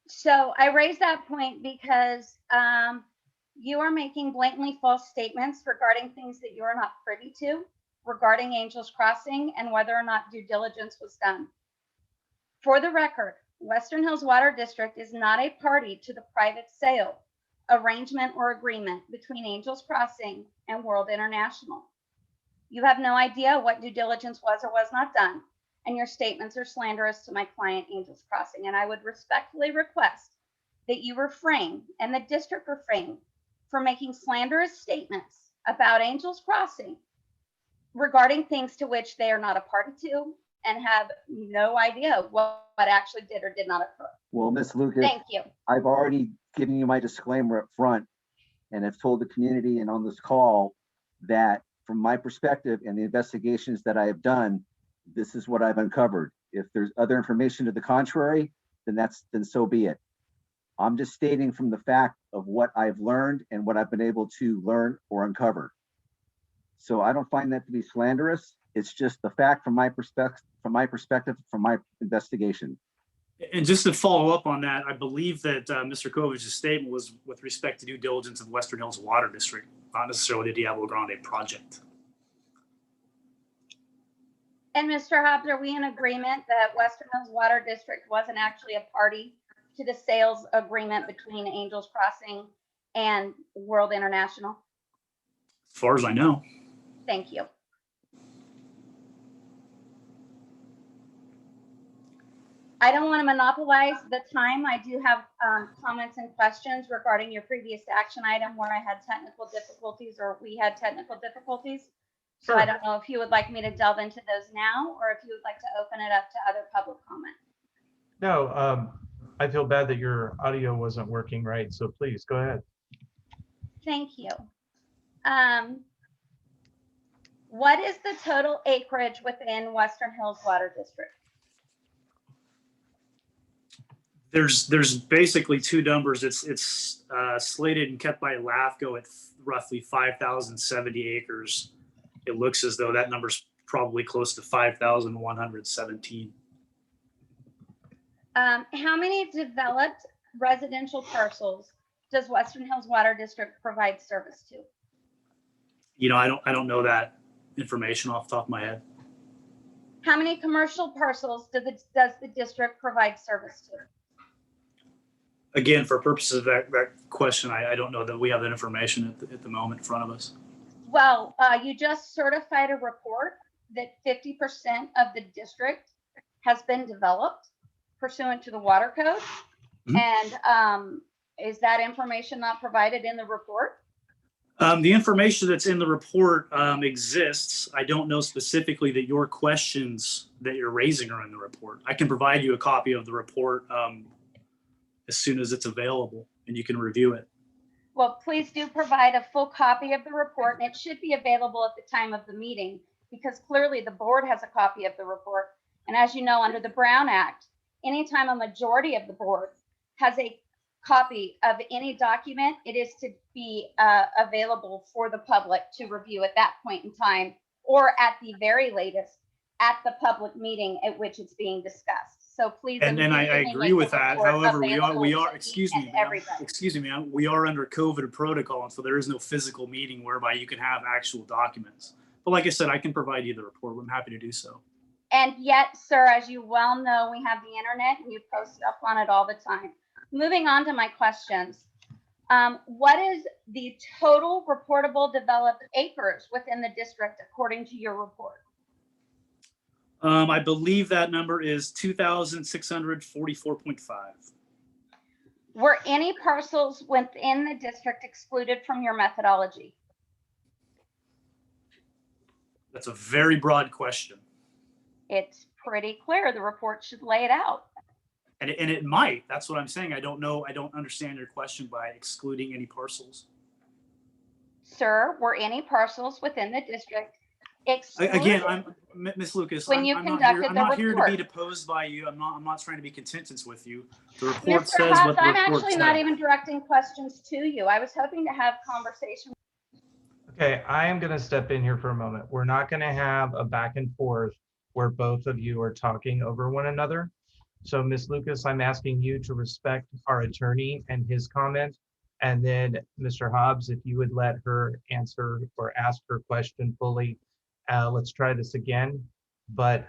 So I raise that point because you are making blatantly false statements regarding things that you are not privy to regarding Angels Crossing and whether or not due diligence was done. For the record, Western Hills Water District is not a party to the private sale, arrangement, or agreement between Angels Crossing and World International. You have no idea what due diligence was or was not done, and your statements are slanderous to my client, Angels Crossing. And I would respectfully request that you refrain, and the district refrain, from making slanderous statements about Angels Crossing regarding things to which they are not a party to and have no idea what actually did or did not occur. Well, Ms. Lucas, Thank you. I've already given you my disclaimer up front, and I've told the community and on this call that from my perspective and the investigations that I have done, this is what I've uncovered. If there's other information to the contrary, then so be it. I'm just stating from the fact of what I've learned and what I've been able to learn or uncover. So I don't find that to be slanderous. It's just the fact from my perspective, from my investigation. And just to follow up on that, I believe that Mr. Kovich's statement was with respect to due diligence of Western Hills Water District, not necessarily the Diablo Grande project. And Mr. Hobbs, are we in agreement that Western Hills Water District wasn't actually a party to the sales agreement between Angels Crossing and World International? As far as I know. Thank you. I don't want to monopolize the time. I do have comments and questions regarding your previous action item where I had technical difficulties or we had technical difficulties. So I don't know if you would like me to delve into those now or if you would like to open it up to other public comment. No, I feel bad that your audio wasn't working right. So please go ahead. Thank you. What is the total acreage within Western Hills Water District? There's basically two numbers. It's slated and kept by LAFCO at roughly 5,070 acres. It looks as though that number's probably close to 5,117. How many developed residential parcels does Western Hills Water District provide service to? You know, I don't know that information off the top of my head. How many commercial parcels does the district provide service to? Again, for purposes of that question, I don't know that we have that information at the moment in front of us. Well, you just certified a report that 50% of the district has been developed pursuant to the water code. Mm-hmm. And is that information not provided in the report? The information that's in the report exists. I don't know specifically that your questions that you're raising are in the report. I can provide you a copy of the report as soon as it's available and you can review it. Well, please do provide a full copy of the report, and it should be available at the time of the meeting because clearly the board has a copy of the report. And as you know, under the Brown Act, anytime a majority of the board has a copy of any document, it is to be available for the public to review at that point in time, or at the very latest at the public meeting at which it's being discussed. So please. And I agree with that. However, we are, excuse me, ma'am, we are under COVID protocol. And so there is no physical meeting whereby you can have actual documents. But like I said, I can provide you the report. I'm happy to do so. And yet, sir, as you well know, we have the internet and you post up on it all the time. Moving on to my questions. What is the total reportable developed acres within the district according to your report? I believe that number is 2,644.5. Were any parcels within the district excluded from your methodology? That's a very broad question. It's pretty clear. The report should lay it out. And it might. That's what I'm saying. I don't know. I don't understand your question by excluding any parcels. Sir, were any parcels within the district excluded? Again, Ms. Lucas, when you conducted I'm not here to be deposed by you. I'm not trying to be contentious with you. The report Mr. says Hobbs, what the I'm report actually says. not even directing questions to you. I was hoping to have conversation. Okay, I am going to step in here for a moment. We're not going to have a back and forth where both of you are talking over one another. So Ms. Lucas, I'm asking you to respect our attorney and his comment. And then Mr. Hobbs, if you would let her answer or ask her question fully. Let's try this again, but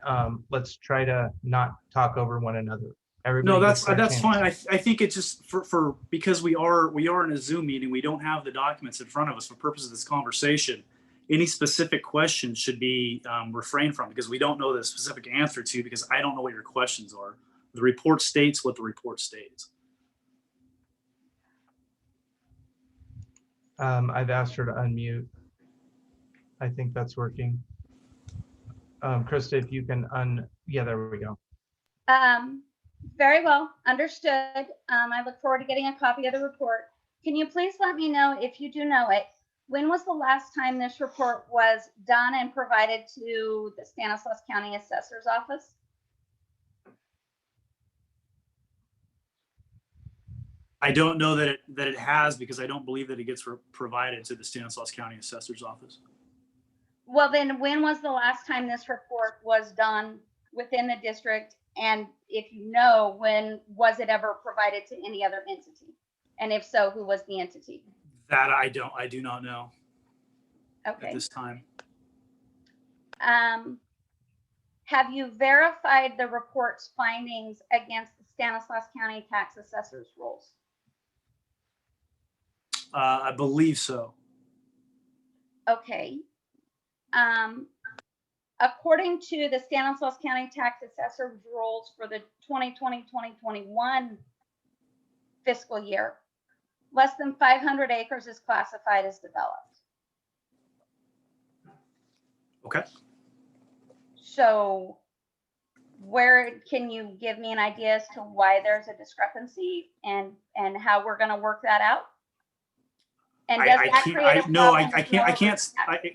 let's try to not talk over one another. Everybody no, that's fine. I think it's just for because we are in a Zoom meeting, we don't have the documents in front of us for purposes of this conversation. Any specific questions should be refrained from because we don't know the specific answer to because I don't know what your questions are. The report states what the report states. I've asked her to unmute. I think that's working. Krista, if you can yeah, there we go. Very well, understood. I look forward to getting a copy of the report. Can you please let me know, if you do know it, when was the last time this report was done and provided to the Stanislaus County Assessor's Office? I don't know that it has, because I don't believe that it gets provided to the Stanislaus County Assessor's Office. Well, then when was the last time this report was done within the district? And if you know, when was it ever provided to any other entity? And if so, who was the entity? That I do not know Okay. at this time. Have you verified the report's findings against the Stanislaus County Tax Assessor's rules? I believe so. Okay. According to the Stanislaus County Tax Assessor's rules for the 2020-2021 fiscal year, less than 500 acres is classified as developed. Okay. So where can you give me an idea as to why there's a discrepancy and how we're going to work that out? And does that create a problem?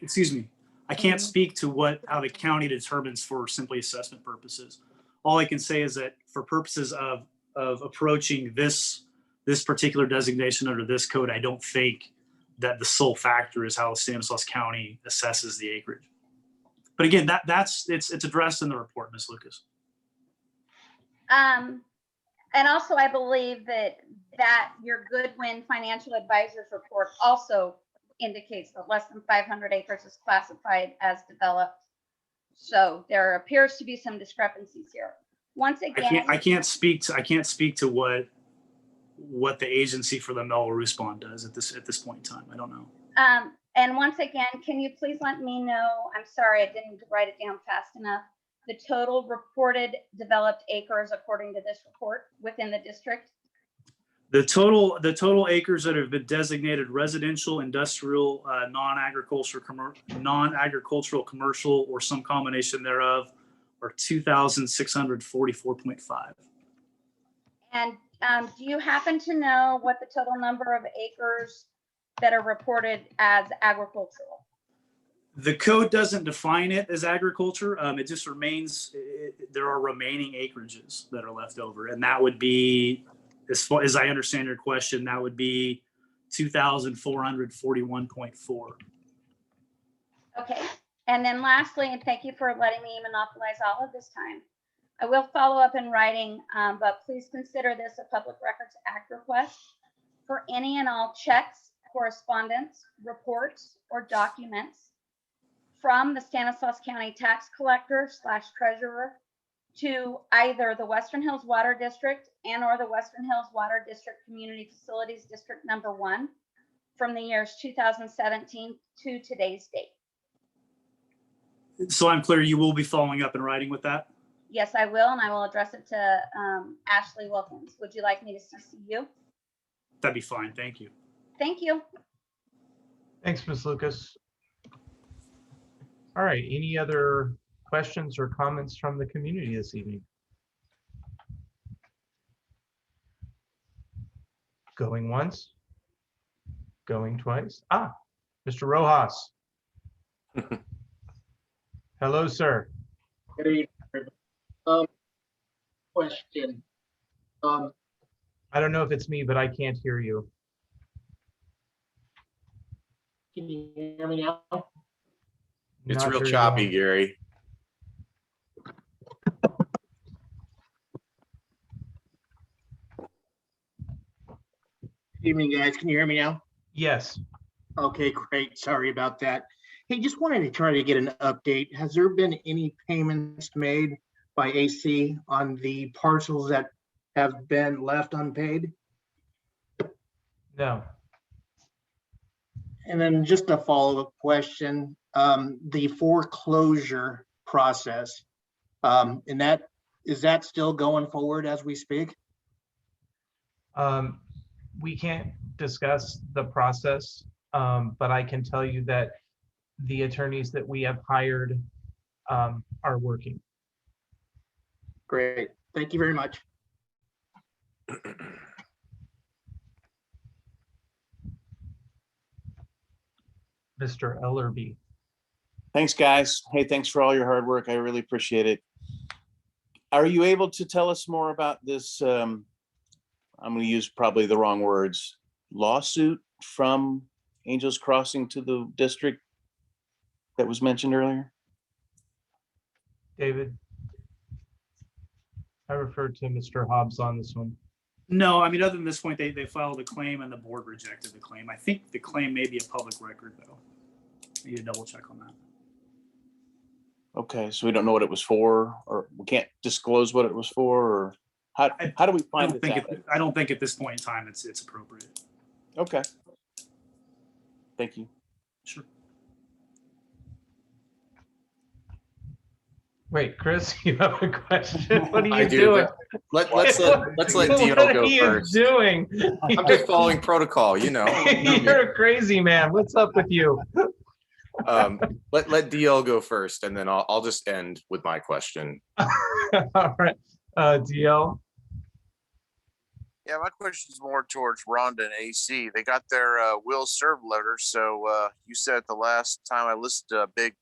Excuse me. I can't speak to how the county determines for simply assessment purposes. All I can say is that for purposes of approaching this particular designation under this code, I don't think that the sole factor is how Stanislaus County assesses the acreage. But again, it's addressed in the report, Ms. Lucas. And also, I believe that your Goodwin Financial Advisors report also indicates that less than 500 acres is classified as developed. So there appears to be some discrepancies here. Once again, I can't speak to what the agency for the Melrose bond does at this point in time. I don't know. And once again, can you please let me know? I'm sorry, I didn't write it down fast enough. The total reported developed acres according to this report within the district. The total acres that have been designated residential, industrial, non-agricultural, commercial, or some combination thereof are 2,644.5. And do you happen to know what the total number of acres that are reported as agricultural? The code doesn't define it as agriculture. It just remains, there are remaining acreages that are left over. And that would be, as far as I understand your question, that would be 2,441.4. Okay. And then lastly, and thank you for letting me monopolize all of this time, I will follow up in writing, but please consider this a Public Records Act request for any and all checks, correspondence, reports, or documents from the Stanislaus County Tax Collector / Treasurer to either the Western Hills Water District and or the Western Hills Water District Community Facilities District Number 1 from the years 2017 to today's date. So I'm clear, you will be following up in writing with that? Yes, I will, and I will address it to Ashley Wilkins. Would you like me to CC you? That'd be fine. Thank you. Thank you. Thanks, Ms. Lucas. All right, any other questions or comments from the community this evening? Going once, going twice. Mr. Rojas. Hello, sir. Good evening. Question. I don't know if it's me, but I can't hear you. Can you hear me now? It's Not real very choppy, well. Gary. Good evening, guys. Can you hear me now? Yes. Okay, great. Sorry about that. Hey, just wanted to try to get an update. Has there been any payments made by AC on the parcels that have been left unpaid? No. And then just a follow-up question, the foreclosure process, and is that still going forward as we speak? We can't discuss the process, but I can tell you that the attorneys that we have hired are working. Great. Thank you very much. Mr. Ellerby. Thanks, guys. Hey, thanks for all your hard work. I really appreciate it. Are you able to tell us more about this I'm going to use probably the wrong words, lawsuit from Angels Crossing to the district that was mentioned earlier? David? I referred to Mr. Hobbs on this one. No, I mean, other than this point, they filed a claim and the board rejected the claim. I think the claim may be a public record, though. I need to double check on that. Okay, so we don't know what it was for, or we can't disclose what it was for, or how do we find this out? I don't think at this point in time it's appropriate. Okay. Thank you. Sure. Wait, Chris, you have a question? What are I you do, doing? but let's let Dio What are go you first. doing? I'm just following protocol, you know. You're a crazy man. What's up with you? Let DL go first, and then I'll just end with my question. All right, DL. Yeah, my question is more towards Rhonda and AC. They got their will serve letter. So you said the last time I listened to a big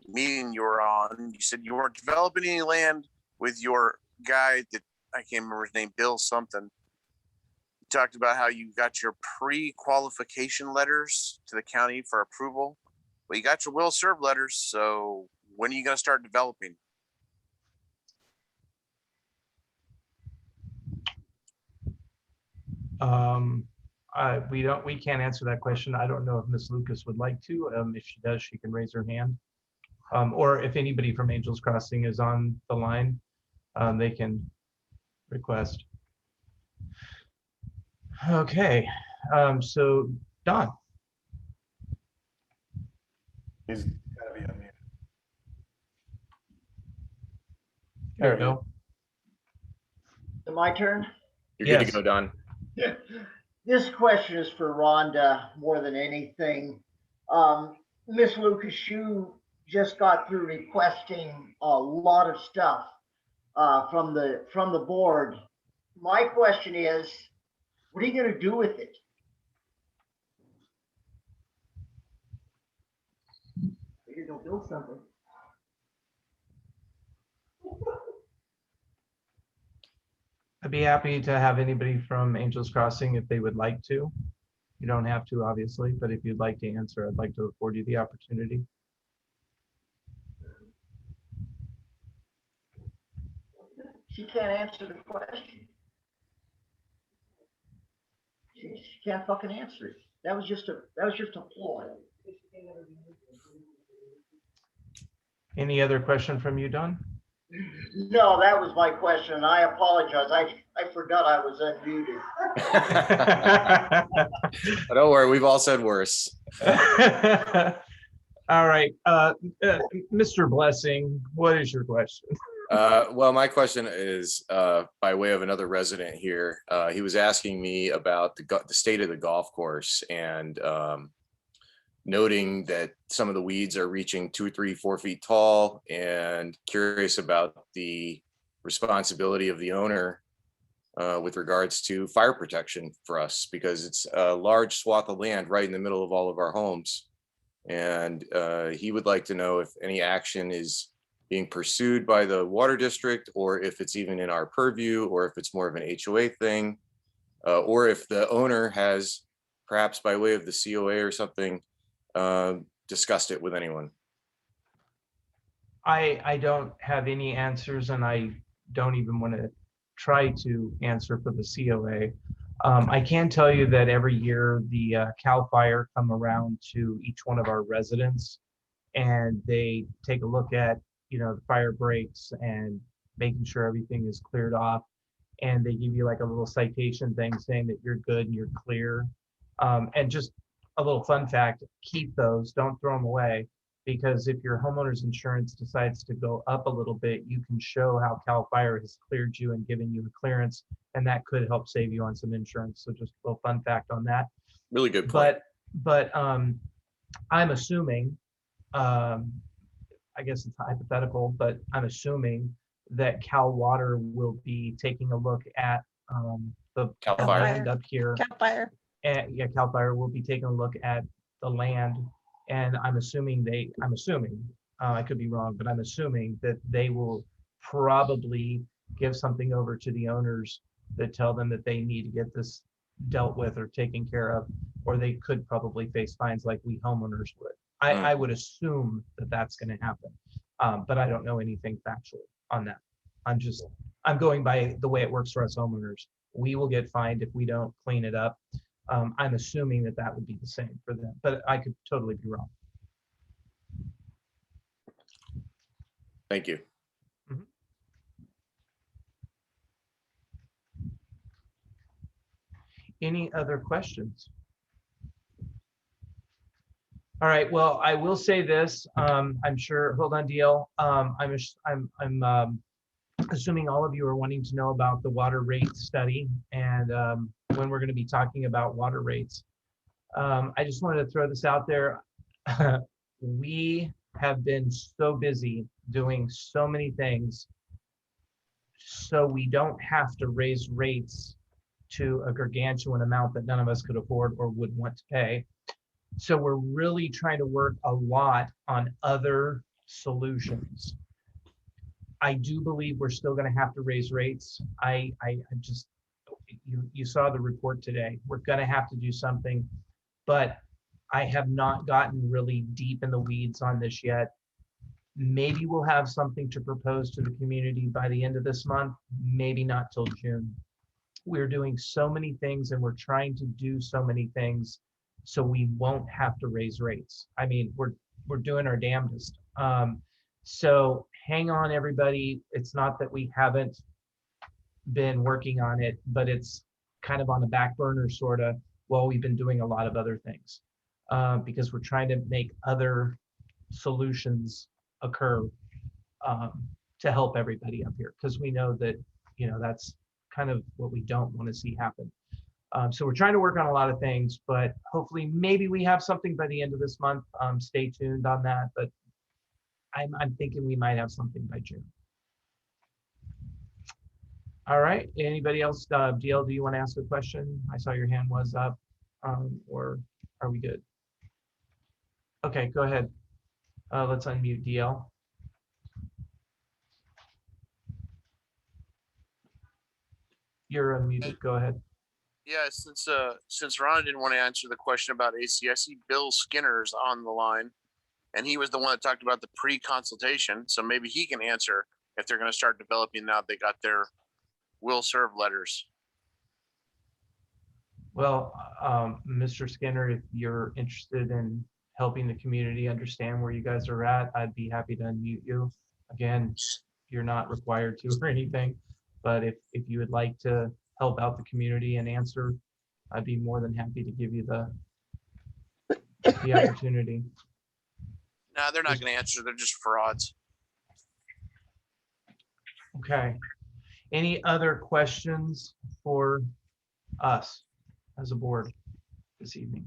meeting you were on, you said you weren't developing any land with your guy that I can't remember his name, Bill something. You talked about how you got your pre-qualification letters to the county for approval. Well, you got your will serve letters. So when are you going to start developing? We can't answer that question. I don't know if Miss Lucas would like to. If she does, she can raise her hand. Or if anybody from Angels Crossing is on the line, they can request. Okay, so Don. He's gotta be unmuted. There we go. My turn? You're good Yes. to go, Don. This question is for Rhonda more than anything. Miss Lucas, you just got through requesting a lot of stuff from the board. My question is, what are you going to do with it? You're going to build something. I'd be happy to have anybody from Angels Crossing if they would like to. You don't have to, obviously, but if you'd like to answer, I'd like to afford you the opportunity. She can't answer the question. She can't fucking answer it. That was just a ploy. Any other question from you, Don? No, that was my question, and I apologize. I forgot I was unmuted. Don't worry, we've all said worse. All right, Mr. Blessing, what is your question? Well, my question is by way of another resident here. He was asking me about the state of the golf course and noting that some of the weeds are reaching 2, 3, 4 feet tall, and curious about the responsibility of the owner with regards to fire protection for us, because it's a large swath of land right in the middle of all of our homes. And he would like to know if any action is being pursued by the water district, or if it's even in our purview, or if it's more of an HOA thing, or if the owner has, perhaps by way of the COA or something, discussed it with anyone. I don't have any answers, and I don't even want to try to answer for the COA. I can tell you that every year the CAL FIRE come around to each one of our residents, and they take a look at, you know, the fire breaks and making sure everything is cleared off, and they give you like a little citation thing saying that you're good and you're clear. And just a little fun fact, keep those, don't throw them away, because if your homeowner's insurance decides to go up a little bit, you can show how CAL FIRE has cleared you and given you a clearance, and that could help save you on some insurance. So just a little fun fact on that. Really good point. But I'm assuming, I guess it's hypothetical, but I'm assuming that Cal Water will be taking a look at the CAL FIRE land up here. CAL FIRE. And yeah, CAL FIRE will be taking a look at the land, and I'm assuming, I could be wrong, but I'm assuming that they will probably give something over to the owners that tell them that they need to get this dealt with or taken care of, or they could probably face fines like we homeowners would. I would assume that that's going to happen, but I don't know anything factual on that. I'm going by the way it works for us homeowners. We will get fined if we don't clean it up. I'm assuming that that would be the same for them, but I could totally be wrong. Thank you. Any other questions? All right, well, I will say this, I'm sure, hold on, DL. I'm assuming all of you are wanting to know about the water rate study and when we're going to be talking about water rates. I just wanted to throw this out there. We have been so busy doing so many things, so we don't have to raise rates to a gargantuan amount that none of us could afford or would want to pay. So we're really trying to work a lot on other solutions. I do believe we're still going to have to raise rates. I just, you saw the report today. We're going to have to do something, but I have not gotten really deep in the weeds on this yet. Maybe we'll have something to propose to the community by the end of this month, maybe not till June. We're doing so many things and we're trying to do so many things so we won't have to raise rates. I mean, we're doing our damnedest. So hang on, everybody. It's not that we haven't been working on it, but it's kind of on the back burner, sort of, while we've been doing a lot of other things, because we're trying to make other solutions occur to help everybody up here, because we know that, you know, that's kind of what we don't want to see happen. So we're trying to work on a lot of things, but hopefully maybe we have something by the end of this month. Stay tuned on that, but I'm thinking we might have something by June. All right, anybody else? DL, do you want to ask a question? I saw your hand was up, or are we good? Okay, go ahead. Let's unmute DL. You're unmuted, go ahead. Yeah, since Ron didn't want to answer the question about AC, I see Bill Skinner's on the line, and he was the one that talked about the pre-consultation. So maybe he can answer if they're going to start developing now they got their will serve letters. Well, Mr. Skinner, if you're interested in helping the community understand where you guys are at, I'd be happy to unmute you. Again, you're not required to or anything, but if you would like to help out the community and answer, I'd be more than happy to give you the opportunity. No, they're not going to answer. They're just frauds. Okay. Any other questions for us as a board this evening?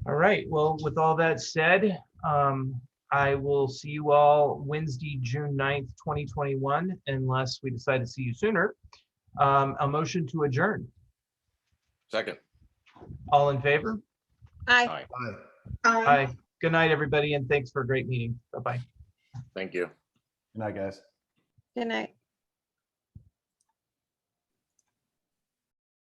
All right. Well, with all that said, I will see you all Wednesday, June 9th, 2021, unless we decide to see you sooner. A motion to adjourn. Second. All in favor? Aye. Aye. Good night, everybody, and thanks for a great meeting. Bye-bye. Thank you. Good night, guys. Good night.